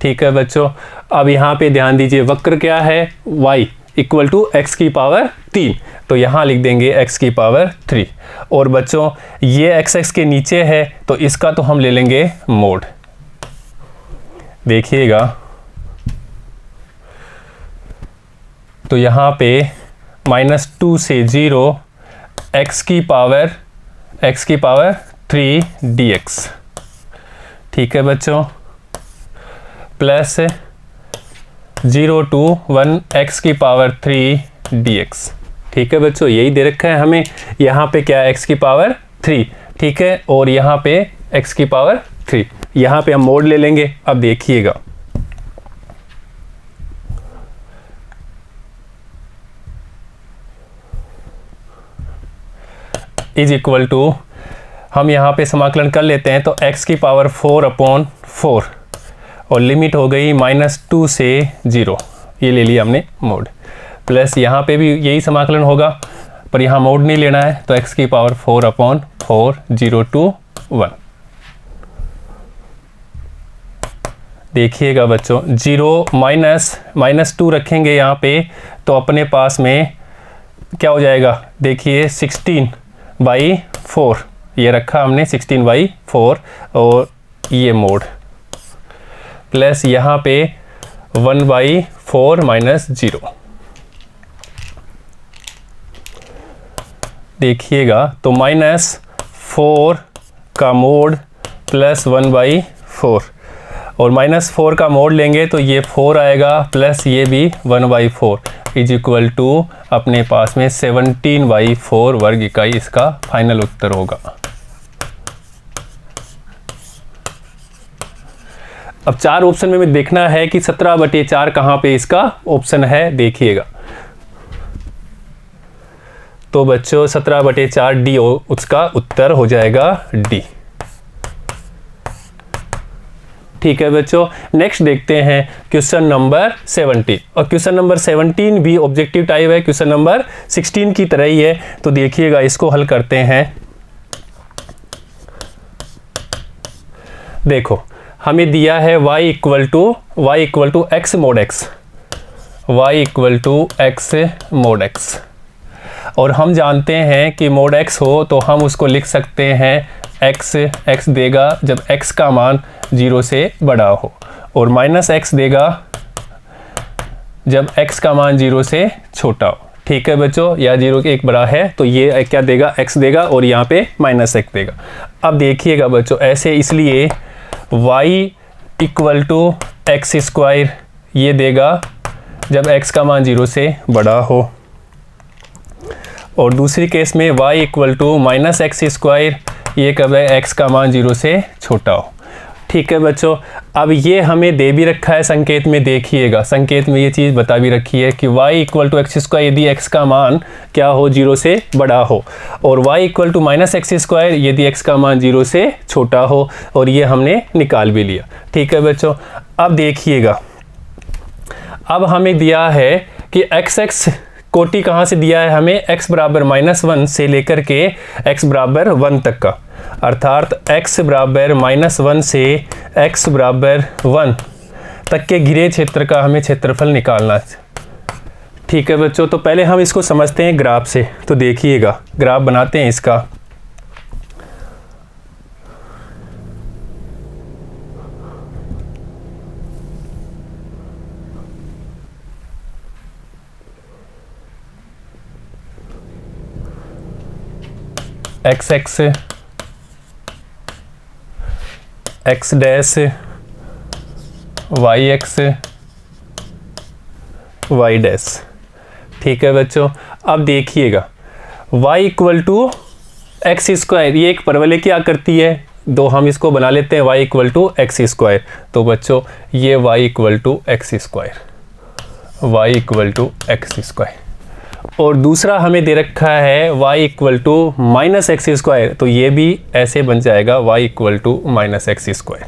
S1: ठीक है बच्चों। अब यहाँ पे ध्यान दीजिए, वक्र क्या है, y इक्वल टू x की पावर 3, तो यहाँ लिख देंगे x की पावर 3। और बच्चों ये x के नीचे है, तो इसका तो हम ले लेंगे मोड, देखिएगा। तो यहाँ पे -2 से 0 x की पावर 3 dx, ठीक है बच्चों, प्लस 0 to 1 x की पावर 3 dx, ठीक है बच्चों। यही दे रखा है हमें, यहाँ पे क्या है x की पावर 3, ठीक है, और यहाँ पे x की पावर 3, यहाँ पे हम मोड ले लेंगे। अब देखिएगा, इज इक्वल टू, हम यहाँ पे समाकलन कर लेते हैं, तो x की पावर 4/4 और लिमिट हो गई -2 से 0, ये ले लिया हमने मोड, प्लस यहाँ पे भी यही समाकलन होगा, पर यहाँ मोड नहीं लेना है, तो x की पावर 4/4 0 to 1। देखिएगा बच्चों, 0 -2 रखेंगे यहाँ पे, तो अपने पास में क्या हो जाएगा, देखिए 16/4, ये रखा हमने 16/4, और ये मोड, प्लस यहाँ पे 1/4 -0, देखिएगा, तो -4 का मोड प्लस 1/4, और -4 का मोड लेंगे तो ये 4 आएगा, प्लस ये भी 1/4 इज इक्वल टू अपने पास में 17/4 वर्ग इकाई इसका फाइनल उत्तर होगा। अब 4 ऑप्शन में देखना है कि 17/4 कहाँ पे इसका ऑप्शन है, देखिएगा। तो बच्चों 17/4 डी उसका उत्तर हो जाएगा डी, ठीक है बच्चों। नेक्स्ट देखते हैं क्वेश्चन नंबर 17, और क्वेश्चन नंबर 17 भी ऑब्जेक्टिव टाइप है, क्वेश्चन नंबर 16 की तरह ही है। तो देखिएगा, इसको हल करते हैं। देखो, हमें दिया है y equal to x mod x, y equal to x mod x, और हम जानते हैं कि mod x हो तो हम उसको लिख सकते हैं x देगा जब x का मान 0 से बड़ा हो, और -x देगा जब x का मान 0 से छोटा हो, ठीक है बच्चों, या 0 के 1 बड़ा है तो ये क्या देगा, x देगा, और यहाँ पे -x देगा। अब देखिएगा बच्चों, ऐसे इसलिए y equal to x square ये देगा जब x का मान 0 से बड़ा हो, और दूसरी केस में y इक्वल टू -x² ये कब है, x का मान 0 से छोटा हो, ठीक है बच्चों। अब ये हमें दे भी रखा है संकेत में, देखिएगा संकेत में ये चीज़ बता भी रखी है कि y इक्वल टू x² यदि x का मान क्या हो, 0 से बड़ा हो, और y इक्वल टू -x² यदि x का मान 0 से छोटा हो, और ये हमने निकाल भी लिया, ठीक है बच्चों। अब देखिएगा, अब हमें दिया है कि x कोटि कहाँ से दिया है हमें, x बराबर -1 से लेकर के x बराबर 1 तक का, अर्थात x बराबर -1 से x बराबर 1 तक के घिरे क्षेत्र का हमें क्षेत्रफल निकालना है, ठीक है बच्चों। तो पहले हम इसको समझते हैं ग्राफ से। तो देखिएगा, ग्राफ बनाते हैं इसका। x डैश y डैश, ठीक है बच्चों। अब देखिएगा, y equal to x square, ये एक परवलय क्या करती है, तो हम इसको बना लेते हैं y equal to x square. तो बच्चों ये y equal to x square, y equal to x square, और दूसरा हमें दे रखा है y equal to minus x square, तो ये भी ऐसे बन जाएगा y equal to minus x square.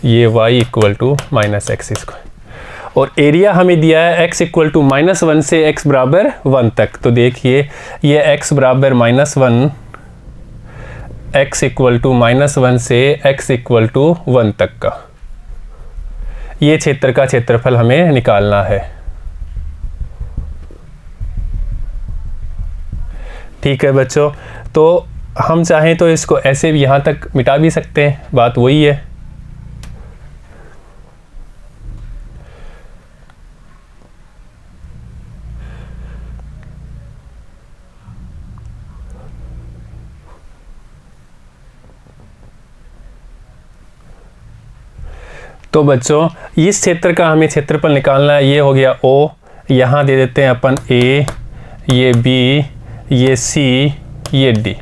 S1: ये y equal to minus x square, और एरिया हमें दिया है x इक्वल टू -1 से x बराबर 1 तक। तो देखिए ये x बराबर -1, x इक्वल टू -1 से x इक्वल टू 1 तक का ये क्षेत्र का क्षेत्रफल हमें निकालना है। ठीक है बच्चों, तो हम चाहें तो इसको ऐसे भी यहाँ तक मिटा भी सकते हैं, बात वही है। तो बच्चों इस क्षेत्र का हमें क्षेत्रफल निकालना है। ये हो गया O, यहाँ दे देते हैं अपन A, ये B, ये C, ये D।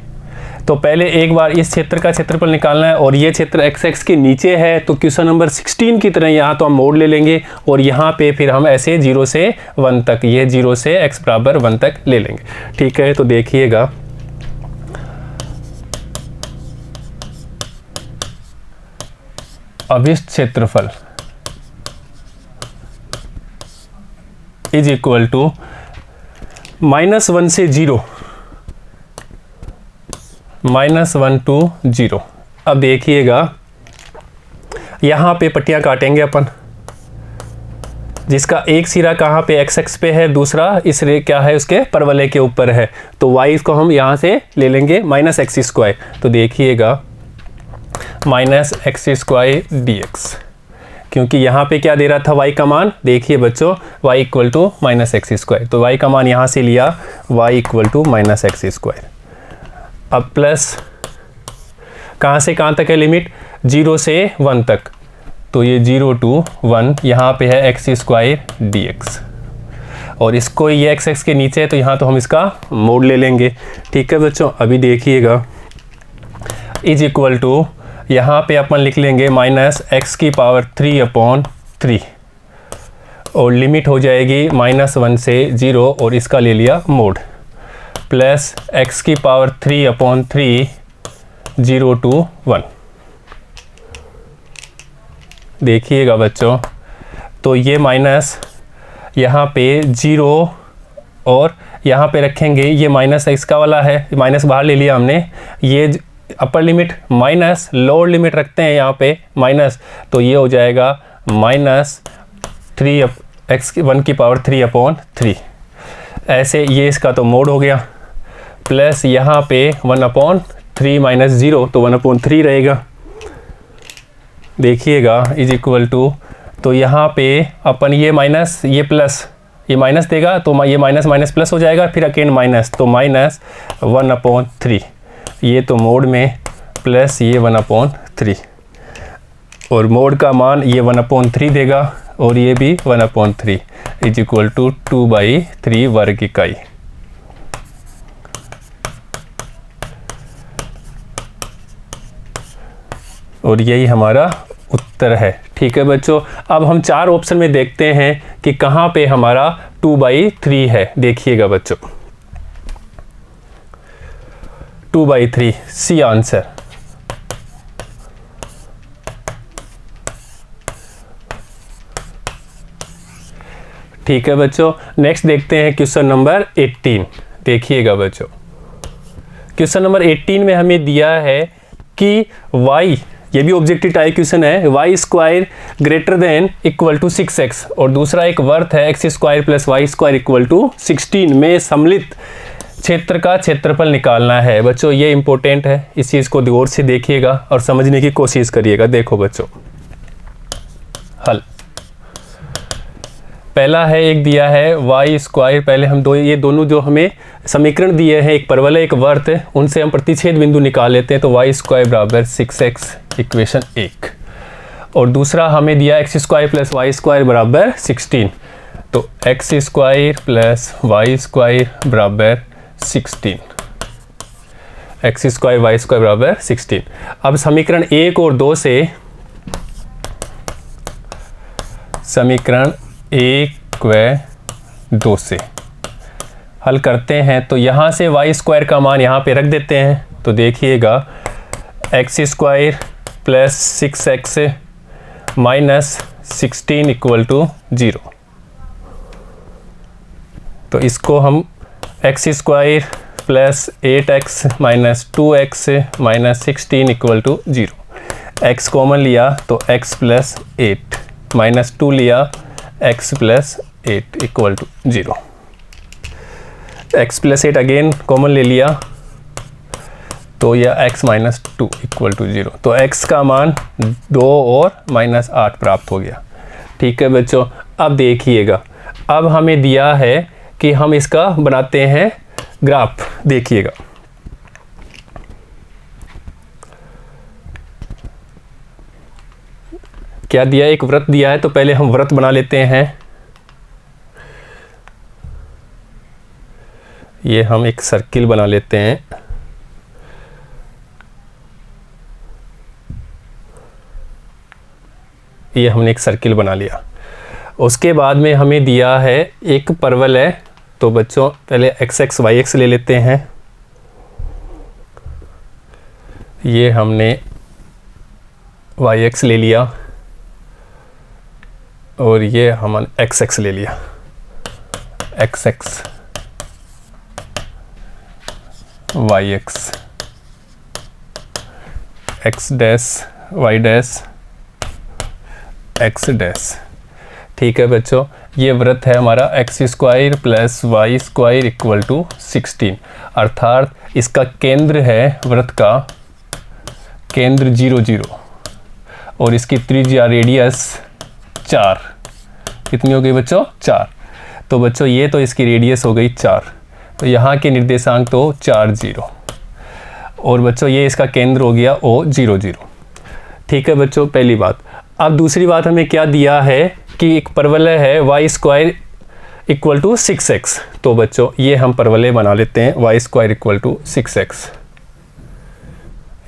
S1: तो पहले एक बार इस क्षेत्र का क्षेत्रफल निकालना है, और ये क्षेत्र x के नीचे है, तो क्वेश्चन नंबर 16 की तरह यहाँ तो हम मोड़ ले लेंगे, और यहाँ पे फिर हम ऐसे 0 से 1 तक, ये 0 से x बराबर 1 तक ले लेंगे। ठीक है, तो देखिएगा अभिष्ट क्षेत्रफल इज इक्वल टू -1 से 0, -1 टू 0। अब देखिएगा यहाँ पे पट्टियाँ काटेंगे अपन, जिसका एक सिरा कहाँ पे x एक्स पे है, दूसरा इस रे क्या है उसके परवलय के ऊपर है, तो y को हम यहाँ से ले लेंगे -x स्क्वायर। तो देखिएगा -x स्क्वायर dx, क्योंकि यहाँ पे क्या दे रहा था y का मान, देखिए बच्चों y equal to -x square, तो y का मान यहाँ से लिया y equal to -x square. अब प्लस कहाँ से कहाँ तक है लिमिट, 0 से 1 तक, तो ये 0 to 1, यहाँ पे है x स्क्वायर dx, और इसको ये x के नीचे है, तो यहाँ तो हम इसका मोड ले लेंगे। ठीक है बच्चों, अभी देखिएगा इज इक्वल टू यहाँ पे अपन लिख लेंगे -x⁻³ और लिमिट हो जाएगी -1 से 0, और इसका ले लिया मोड, प्लस x⁻³ 0 to 1। देखिएगा बच्चों, तो ये माइनस यहाँ पे 0, और यहाँ पे रखेंगे ये -x का वाला है, माइनस बाहर ले लिया हमने, ये upper limit minus, lower limit रखते हैं यहाँ पे माइनस, तो ये हो जाएगा -3x⁻³ ऐसे, ये इसका तो मोड हो गया, प्लस यहाँ पे 1/3 - 0, तो 1/3 रहेगा। देखिएगा इज इक्वल टू, तो यहाँ पे अपन ये माइनस, ये प्लस, ये माइनस देगा, तो ये माइनस माइनस प्लस हो जाएगा, फिर अगेन माइनस, तो -1/3, ये तो मोड में, प्लस ये 1/3, और मोड का मान ये 1/3 देगा, और ये भी 1/3 इज इक्वल टू 2/3 वर्ग इकाई। और यही हमारा उत्तर है। ठीक है बच्चों, अब हम 4 ऑप्शन में देखते हैं कि कहाँ पे हमारा 2/3 है। देखिएगा बच्चों, 2/3 सी आंसर। ठीक है बच्चों, नेक्स्ट देखते हैं क्वेश्चन नंबर 18। देखिएगा बच्चों, क्वेश्चन नंबर 18 में हमें दिया है कि y, ये भी ऑब्जेक्टिव टाइप क्वेश्चन है, y² greater than equal to 6x, और दूसरा एक वर्थ है x² + y² इक्वल टू 16 में सम्मिलित क्षेत्र का क्षेत्रफल निकालना है। बच्चों ये इंपॉर्टेंट है, इस चीज़ को गौर से देखिएगा और समझने की कोशिश करिएगा। देखो बच्चों, हल पहला है, एक दिया है y², पहले हम ये दोनों जो हमें समीकरण दिए हैं, एक परवलय एक वर्त, उनसे हम प्रतिच्छेद बिंदु निकाल लेते हैं। तो y² बराबर 6x, इक्वेशन 1, और दूसरा हमें दिया x² + y² बराबर 16। तो x square plus y square बराबर 16, एक्स स्क्वायर वाई स्क्वायर बराबर 16। अब समीकरण 1 और 2 से, समीकरण 1 व 2 से हल करते हैं। तो यहाँ से वाई स्क्वायर का मान यहाँ पे रख देते हैं। तो देखिएगा x square plus 6x minus 16 equal to 0। तो इसको हम x square plus 8x minus 2x minus 16 equal to 0। x common लिया तो x प्लस 8 माइनस 2 लिया x plus 8 equal to 0। x plus 8 again common ले लिया तो यह x माइनस 2 इक्वल टू 0। तो x का मान 2 और माइनस 8 प्राप्त हो गया। ठीक है बच्चों, अब देखिएगा, अब हमें दिया है कि हम इसका बनाते हैं ग्राफ। देखिएगा क्या दिया, एक वृत्त दिया है। तो पहले हम वृत्त बना लेते हैं। ये हम एक सर्किल बना लेते हैं। ये हमने एक सर्किल बना लिया। उसके बाद में हमें दिया है एक परवल है। तो बच्चों पहले एक्स एक्स वाई एक्स ले लेते हैं। ये हमने वाई एक्स ले लिया और ये हम एक्स एक्स ले लिया। X x y x, x dash y dash x dash. ठीक है बच्चों, ये वृत्त है हमारा x square plus y square equal to 16, अर्थात इसका केंद्र है, वृत्त का केंद्र 0 0 और इसकी त्रिज्या रेडियस 4। कितनी हो गई बच्चों? 4। तो बच्चों ये तो इसकी रेडियस हो गई 4, तो यहाँ के निर्देशांक तो 4 0 और बच्चों ये इसका केंद्र हो गया O 0 0। ठीक है बच्चों, पहली बात। अब दूसरी बात हमें क्या दिया है कि एक परवलय है Y square equal to 6x। तो बच्चों ये हम परवलय बना लेते हैं, Y square equal to 6x।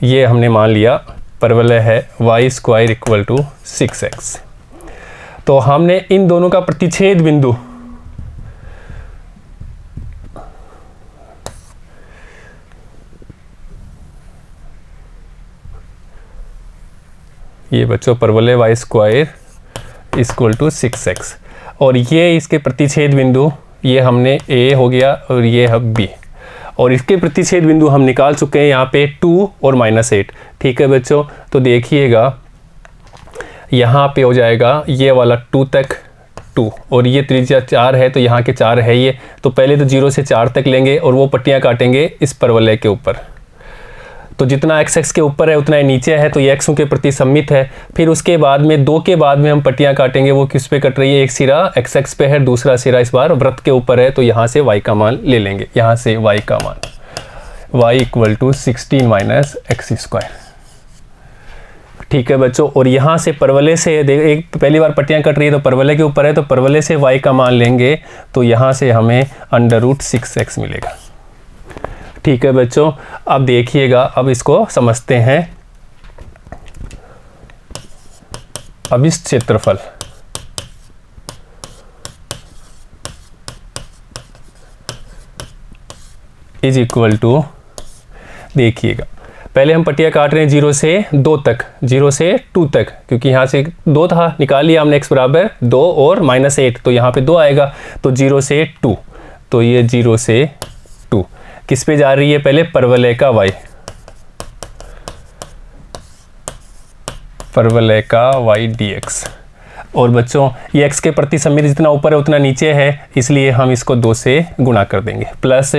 S1: ये हमने मान लिया परवलय है Y square equal to 6x। तो हमने इन दोनों का प्रतिच्छेद बिंदु ये बच्चों परवलय Y square equal to 6x और ये इसके प्रतिच्छेद बिंदु, ये हमने A हो गया और ये है B और इसके प्रतिच्छेद बिंदु हम निकाल चुके हैं यहाँ पे 2 और -8। ठीक है बच्चों, तो देखिएगा यहाँ पे हो जाएगा ये वाला 2 तक 2 और ये त्रिज्या 4 है तो यहाँ के 4 है ये। तो पहले तो 0 से 4 तक लेंगे और वो पट्टियाँ काटेंगे इस परवलय के ऊपर। तो जितना x x के ऊपर है उतना ही नीचे है, तो ये x के प्रति सममित है। फिर उसके बाद में 2 के बाद में हम पट्टियाँ काटेंगे, वो किस पे कट रही है? एक सिरा x x पे है, दूसरा सिरा इस बार वृत्त के ऊपर है। तो यहाँ से y का मान ले लेंगे, यहाँ से y का मान y equal to 16 minus x square. ठीक है बच्चों, और यहाँ से परवलय से एक पहली बार पट्टियाँ कट रही है तो परवलय के ऊपर है, तो परवलय से y का मान लेंगे तो यहाँ से हमें √6x मिलेगा। ठीक है बच्चों, अब देखिएगा, अब इसको समझते हैं। अब इस क्षेत्रफल इज इक्वल टू, देखिएगा पहले हम पट्टियाँ काट रहे हैं 0 से 2 तक, 0 से 2 तक, क्योंकि यहाँ से 2 था, निकाल लिया हमने x बराबर 2 और -8, तो यहाँ पे 2 आएगा। तो 0 से 2, तो ये 0 से 2 किस पे जा रही है? पहले परवलय का y, परवलय का y dx। और बच्चों ये x के प्रति सममित जितना ऊपर है उतना नीचे है, इसलिए हम इसको 2 से गुणा कर देंगे। प्लस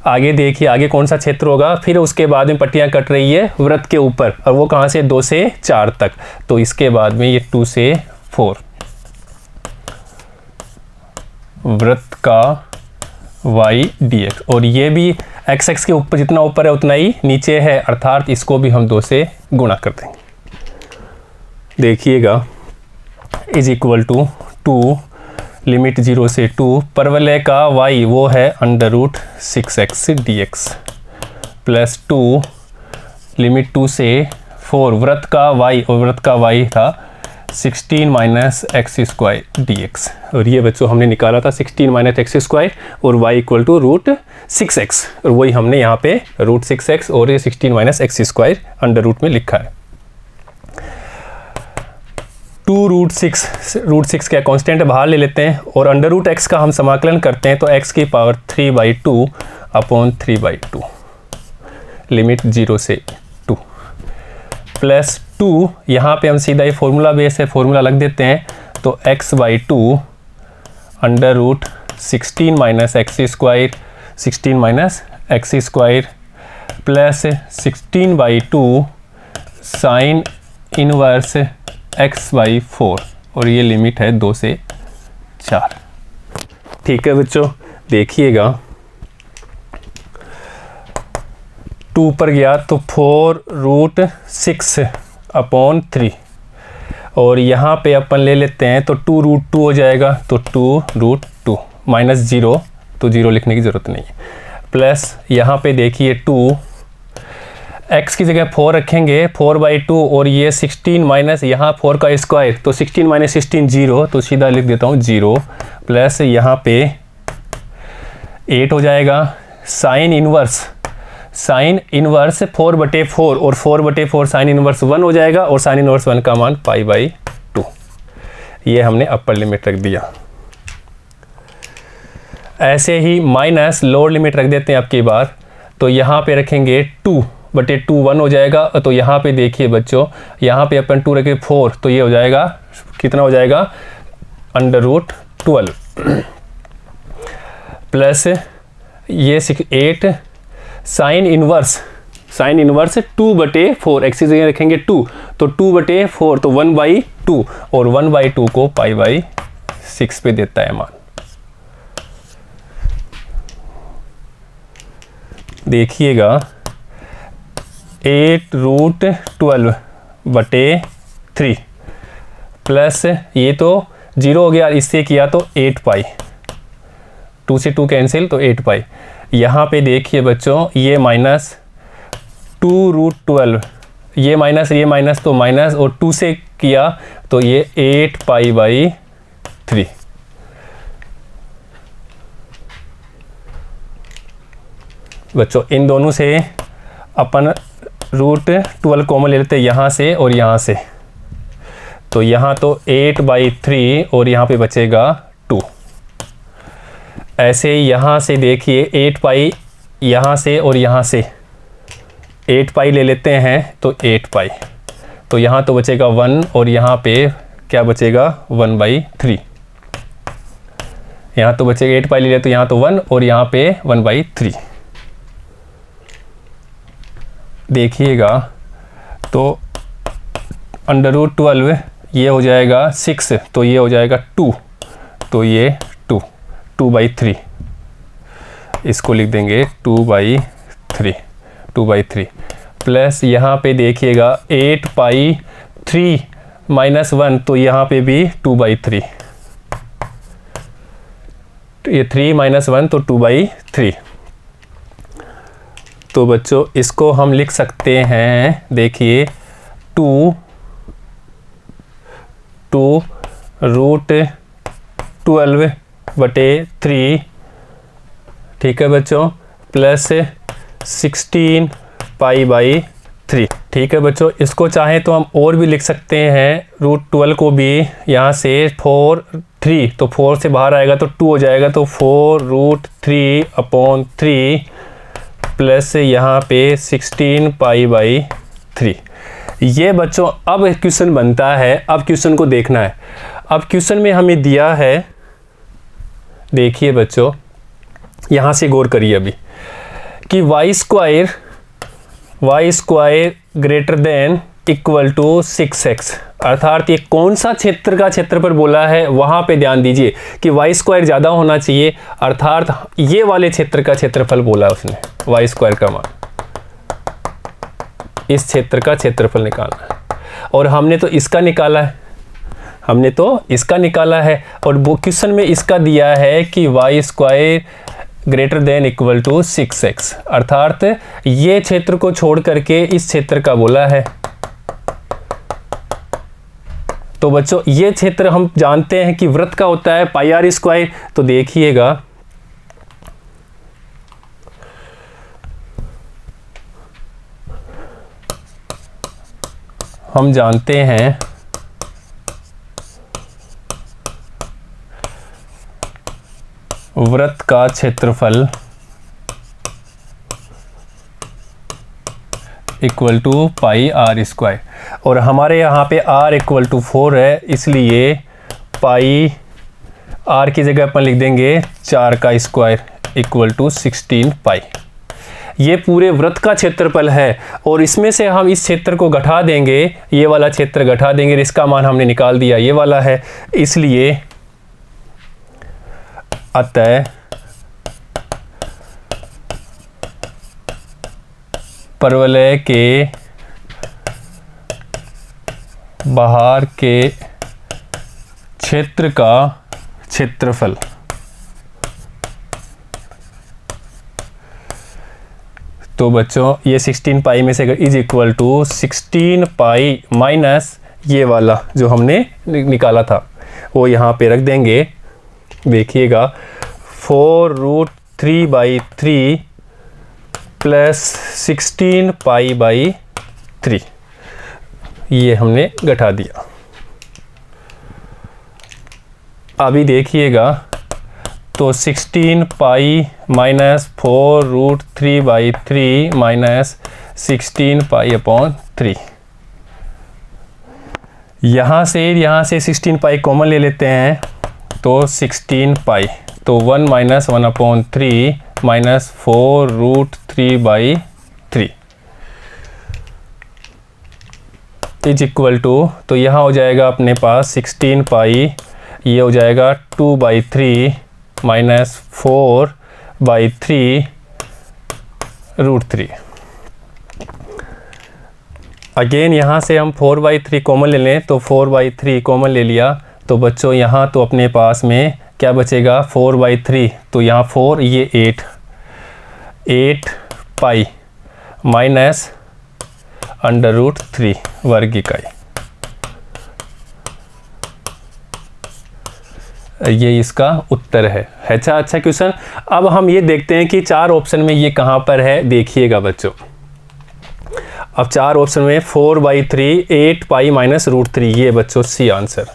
S1: आगे देखिए आगे कौन सा क्षेत्र होगा? फिर उसके बाद में पट्टियाँ कट रही है वृत्त के ऊपर, और वो कहाँ से? 2 से 4 तक। तो इसके बाद में ये 2 से 4 वृत्त का y dx, और ये भी x x के ऊपर जितना ऊपर है उतना ही नीचे है, अर्थात इसको भी हम 2 से गुणा कर देंगे। देखिएगा इज इक्वल टू 2 लिमिट 0 से 2, परवलय का y वो है √6x dx प्लस 2 लिमिट 2 से 4, वृत्त का y और वृत्त का y था 16 - x² dx, और ये बच्चों हमने निकाला था 16 - x² और y = √6x, और वही हमने यहाँ पे √6x और ये 16 - x² अंडर रूट में लिखा है। 2√6 क्या कांस्टेंट बाहर ले लेते हैं और √x का हम समाकलन करते हैं तो x की पावर 3/2 अपॉन 3/2 लिमिट 0 से 2 प्लस 2, यहाँ पे हम सीधा ये फॉर्मूला बेस है, फॉर्मूला लग देते हैं तो x/2 √16 - x² plus 16/2 sine inverse x/4, और ये लिमिट है 2 से 4। ठीक है बच्चों, देखिएगा 2 पर गया तो 4√6 अपॉन 3, और यहाँ पे अपन ले लेते हैं तो 2√2 हो जाएगा, तो 2√2 -0 तो 0 लिखने की ज़रूरत नहीं है, प्लस यहाँ पे देखिए 2 x की जगह 4 रखेंगे 4/2, और ये 16 माइनस यहाँ 4 का स्क्वायर तो 16 - 16 0, तो सीधा लिख देता हूँ 0, प्लस यहाँ पे 8 हो जाएगा, साइन इनवर्स 4/4 और 4/4 साइन इनवर्स 1 हो जाएगा, और साइन इनवर्स 1 का मान π/2, ये हमने अपर लिमिट रख दिया। ऐसे ही माइनस लोअर लिमिट रख देते हैं अब की बार, तो यहाँ पे रखेंगे 2/2 1 हो जाएगा, तो यहाँ पे देखिए बच्चों, यहाँ पे अपन 2 रखें 4, तो ये हो जाएगा कितना हो जाएगा √12 प्लस ये 8 साइन इनवर्स 2/4, x की जगह रखेंगे 2, तो 2/4 तो 1/2, और 1/2 को π/6 पे देता है मान। देखिएगा 8√12/3 प्लस ये तो 0 हो गया, इससे किया तो 8π, 2 से 2 कैंसिल तो 8π। यहाँ पे देखिए बच्चों ये माइनस 2√12, ये माइनस तो माइनस, और 2 से किया तो ये 8π/3। बच्चों इन दोनों से अपन √12 कॉमन ले लेते हैं यहाँ से और यहाँ से, तो यहाँ तो 8/3 और यहाँ पे बचेगा 2। ऐसे यहाँ से देखिए 8π यहाँ से और यहाँ से 8π ले लेते हैं तो 8π, तो यहाँ तो बचेगा 1 और यहाँ पे क्या बचेगा 1/3, यहाँ तो बचेगा 8π ले लेते तो यहाँ तो 1 और यहाँ पे 1/3। देखिएगा तो √12 ये हो जाएगा 6, तो ये हो जाएगा 2, तो ये 2/3, इसको लिख देंगे 2/3 प्लस यहाँ पे देखिएगा 8π3 - 1, तो यहाँ पे भी 2/3, ये 3 - 1 तो 2/3। तो बच्चों इसको हम लिख सकते हैं, देखिए 2√12/3, ठीक है बच्चों, प्लस 16π/3, ठीक है बच्चों। इसको चाहें तो हम और भी लिख सकते हैं, √12 को भी यहाँ से 3, तो 4 से बाहर आएगा तो 2 हो जाएगा, तो 4√3/3 प्लस यहाँ पे 16π/3। ये बच्चों अब क्वेश्चन बनता है, अब क्वेश्चन को देखना है। अब क्वेश्चन में हमें दिया है, देखिए बच्चों यहाँ से गौर करिए अभी, कि y² greater than equal to 6x, अर्थात ये कौन सा क्षेत्र का क्षेत्रफल बोला है, वहाँ पे ध्यान दीजिए कि y² ज़्यादा होना चाहिए, अर्थात ये वाले क्षेत्र का क्षेत्रफल बोला उसने, y² का मान, इस क्षेत्र का क्षेत्रफल निकालना है, और हमने तो इसका निकाला है, हमने तो इसका निकाला है, और वो क्वेश्चन में इसका दिया है कि y square greater than equal to 6x, अर्थात ये क्षेत्र को छोड़ करके इस क्षेत्र का बोला है। तो बच्चों ये क्षेत्र हम जानते हैं कि वृत्त का होता है पाई आर स्क्वायर। तो देखिएगा हम जानते हैं वृत्त का क्षेत्रफल equal to pi r square, और हमारे यहाँ पे r इक्वल टू 4 है, इसलिए पाई r की जगह अपन लिख देंगे 4 का स्क्वायर इक्वल टू 16 पाई। ये पूरे वृत्त का क्षेत्रफल है, और इसमें से हम इस क्षेत्र को घटा देंगे, ये वाला क्षेत्र घटा देंगे, इसका मान हमने निकाल दिया ये वाला है, इसलिए अतः परवलय के बाहर के क्षेत्र का क्षेत्रफल तो बच्चों ये 16 पाई में से is equal to 16 pi minus ये वाला जो हमने निकाला था वो यहाँ पे रख देंगे। देखिएगा 4√3/3 प्लस 16 पाई बाई 3, ये हमने घटा दिया। अभी देखिएगा तो 16 pi minus 4√3/3 minus 16 pi upon 3, यहाँ से 16 पाई कॉमन ले लेते हैं तो 16 पाई, तो 1 minus 1/3 minus 4√3/3 is equal to, तो यहाँ हो जाएगा अपने पास 16 पाई, ये हो जाएगा 2/3 माइनस 4/3√3। अगेन यहाँ से हम 4/3 कॉमन ले लें तो 4/3 कॉमन ले लिया, तो बच्चों यहाँ तो अपने पास में क्या बचेगा 4/3, तो यहाँ 4 ये 8 पाई माइनस √3 वर्ग इकाई, ये इसका उत्तर है। अच्छा क्वेश्चन। अब हम ये देखते हैं कि 4 ऑप्शन में ये कहाँ पर है, देखिएगा बच्चों। अब 4 ऑप्शन में 4/3 8 पाई माइनस √3, ये बच्चों सी आंसर।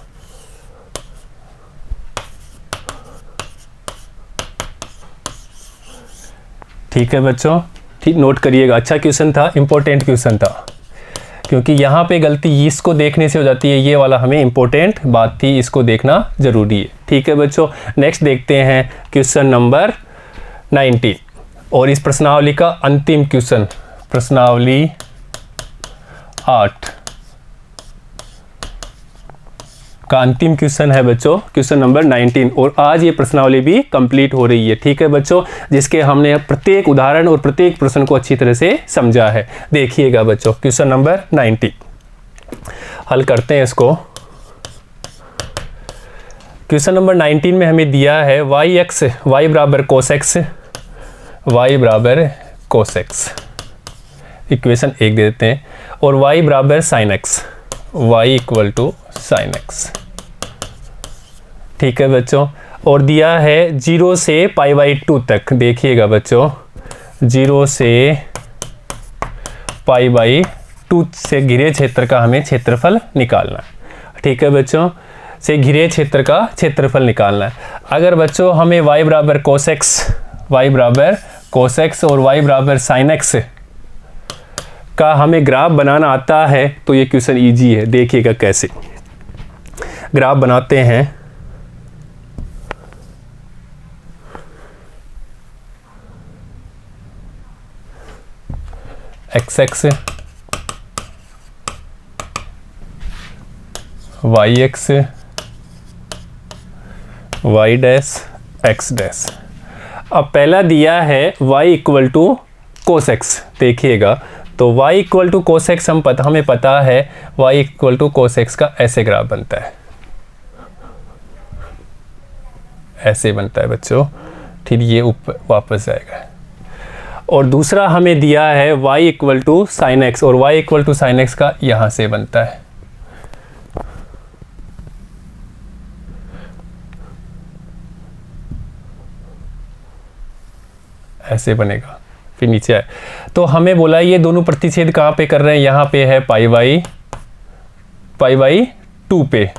S1: ठीक है बच्चों, ठीक नोट करिएगा। अच्छा क्वेश्चन था, इंपॉर्टेंट क्वेश्चन था, क्योंकि यहाँ पे गलती इसको देखने से हो जाती है, ये वाला हमें इंपॉर्टेंट बात थी, इसको देखना जरूरी है। ठीक है बच्चों, नेक्स्ट देखते हैं क्वेश्चन नंबर 19 और इस प्रश्नावली का अंतिम क्वेश्चन, प्रश्नावली 8 का अंतिम क्वेश्चन है बच्चों, क्वेश्चन नंबर 19, और आज ये प्रश्नावली भी कंप्लीट हो रही है। ठीक है बच्चों, जिसके हमने प्रत्येक उदाहरण और प्रत्येक प्रश्न को अच्छी तरह से समझा है। देखिएगा बच्चों क्वेश्चन नंबर 19 हल करते हैं इसको। क्वेश्चन नंबर 19 में हमें दिया है y बराबर cos x, y बराबर cos x, इक्वेशन 1 दे देते हैं, और y बराबर sin x, y equal to sin x। ठीक है बच्चों, और दिया है 0 से π/2 तक। देखिएगा बच्चों 0 से π/2 से घिरे क्षेत्र का हमें क्षेत्रफल निकालना है। ठीक है बच्चों, से घिरे क्षेत्र का क्षेत्रफल निकालना है। अगर बच्चों हमें y बराबर cos x और y बराबर sin x का हमें ग्राफ बनाना आता है तो ये क्वेश्चन इजी है। देखिएगा कैसे ग्राफ बनाते हैं। x y y dash x dash. अब पहला दिया है y equal to cos x। देखिएगा तो y equal to cos x हमें पता है y equal to cos x का ऐसे ग्राफ बनता है। ऐसे बनता है बच्चों, फिर ये ऊपर वापस जाएगा। और दूसरा हमें दिया है y equal to sine x, और y equal to sine x का यहाँ से बनता है, ऐसे बनेगा, फिर नीचे आए। तो हमें बोला ये दोनों प्रतिच्छेद कहाँ पे कर रहे हैं, यहाँ पे है पाई बाई 2 पे।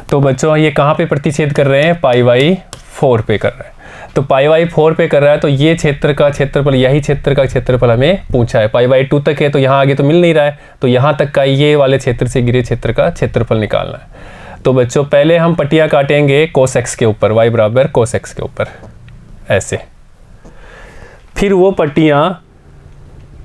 S1: तो बच्चों ये कहाँ पे प्रतिच्छेद कर रहे हैं, पाई बाई 4 पे कर रहे हैं। तो पाई बाई 4 पे कर रहा है, तो ये क्षेत्र का क्षेत्रफल, यही क्षेत्र का क्षेत्रफल हमें पूछा है। पाई बाई 2 तक है, तो यहाँ आगे तो मिल नहीं रहा है, तो यहाँ तक का ये वाले क्षेत्र से गिरे क्षेत्र का क्षेत्रफल निकालना है। तो बच्चों पहले हम पट्टियाँ काटेंगे कोस एक्स के ऊपर, y बराबर कोस एक्स के ऊपर ऐसे। फिर वो पट्टियाँ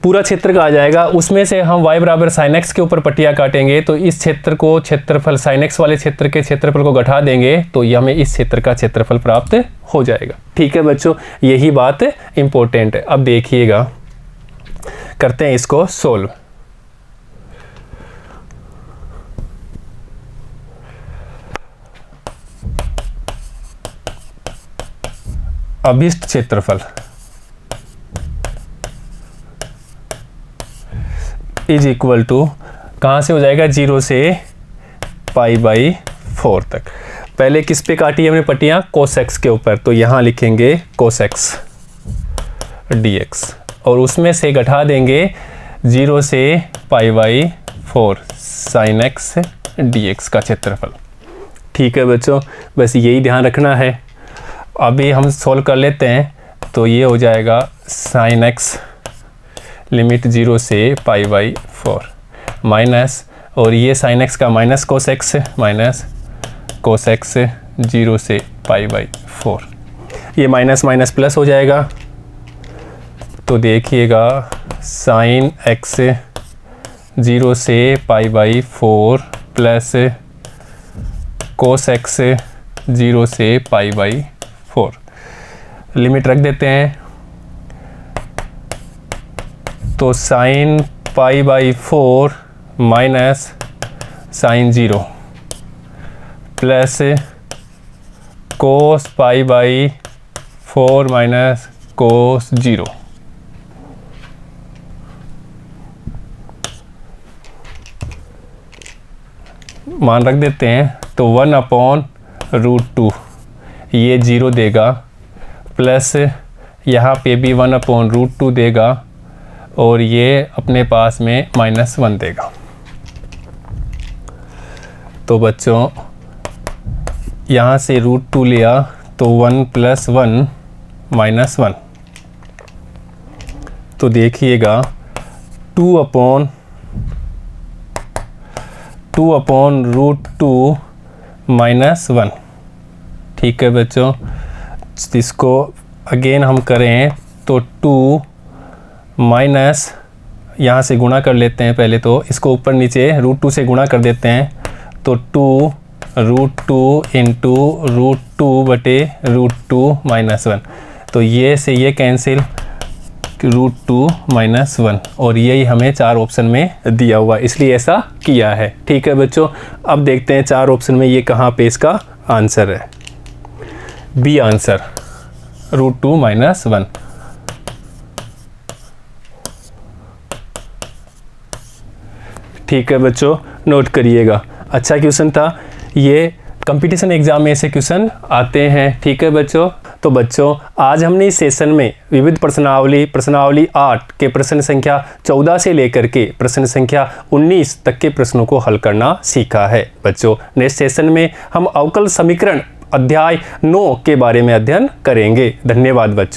S1: पूरा क्षेत्र का आ जाएगा, उसमें से हम y बराबर साइन एक्स के ऊपर पट्टियाँ काटेंगे, तो इस क्षेत्र को क्षेत्रफल साइन एक्स वाले क्षेत्र के क्षेत्रफल को घटा देंगे, तो ये हमें इस क्षेत्र का क्षेत्रफल प्राप्त हो जाएगा। ठीक है बच्चों, यही बात इंपॉर्टेंट है। अब देखिएगा, करते हैं इसको सोल्व। अभिष्ट क्षेत्रफल इज इक्वल टू, कहाँ से हो जाएगा, 0 से पाई बाई 4 तक। पहले किस पे काटी हमने पट्टियाँ, कोस एक्स के ऊपर, तो यहाँ लिखेंगे कोस एक्स dx, और उसमें से घटा देंगे 0 से पाई बाई 4 साइन एक्स dx का क्षेत्रफल। ठीक है बच्चों, बस यही ध्यान रखना है। अभी हम सोल्व कर लेते हैं, तो ये हो जाएगा साइन एक्स लिमिट 0 से पाई बाई 4 माइनस, और ये साइन एक्स का माइनस कोस एक्स 0 से पाई बाई 4, ये माइनस माइनस प्लस हो जाएगा। तो देखिएगा साइन एक्स 0 से पाई बाई 4 प्लस कोस एक्स 0 से पाई बाई 4, लिमिट रख देते हैं। तो sine pi by 4 minus sine 0 plus cos pi by 4 minus cos 0, मान रख देते हैं। तो 1/√2 ये 0 देगा, प्लस यहाँ पे भी 1/√2 देगा, और ये अपने पास में -1 देगा। तो बच्चों यहाँ से √2 लिया, तो 1 + 1 -1। तो देखिएगा 2/√2 -1। ठीक है बच्चों, इसको अगेन हम करें, तो 2 माइनस, यहाँ से गुणा कर लेते हैं पहले, तो इसको ऊपर नीचे √2 से गुणा कर देते हैं। तो 2√2 इंटू √2 बटे √2 -1, तो ये से ये कैंसिल, √2 -1, और यही हमें 4 ऑप्शन में दिया हुआ, इसलिए ऐसा किया है। ठीक है बच्चों, अब देखते हैं 4 ऑप्शन में ये कहाँ पे इसका आंसर है। B answer √2 -1। ठीक है बच्चों, नोट करिएगा, अच्छा क्वेश्चन था ये, कंपटीशन एग्जाम में ऐसे क्वेश्चन आते हैं। ठीक है बच्चों, तो बच्चों आज हमने इस सेशन में विविध प्रश्नावली 8 के प्रश्न संख्या 14 से लेकर के प्रश्न संख्या 19 तक के प्रश्नों को हल करना सीखा है। बच्चों नेक्स्ट सेशन में हम अवकल समीकरण अध्याय 9 के बारे में अध्ययन करेंगे। धन्यवाद बच्चों।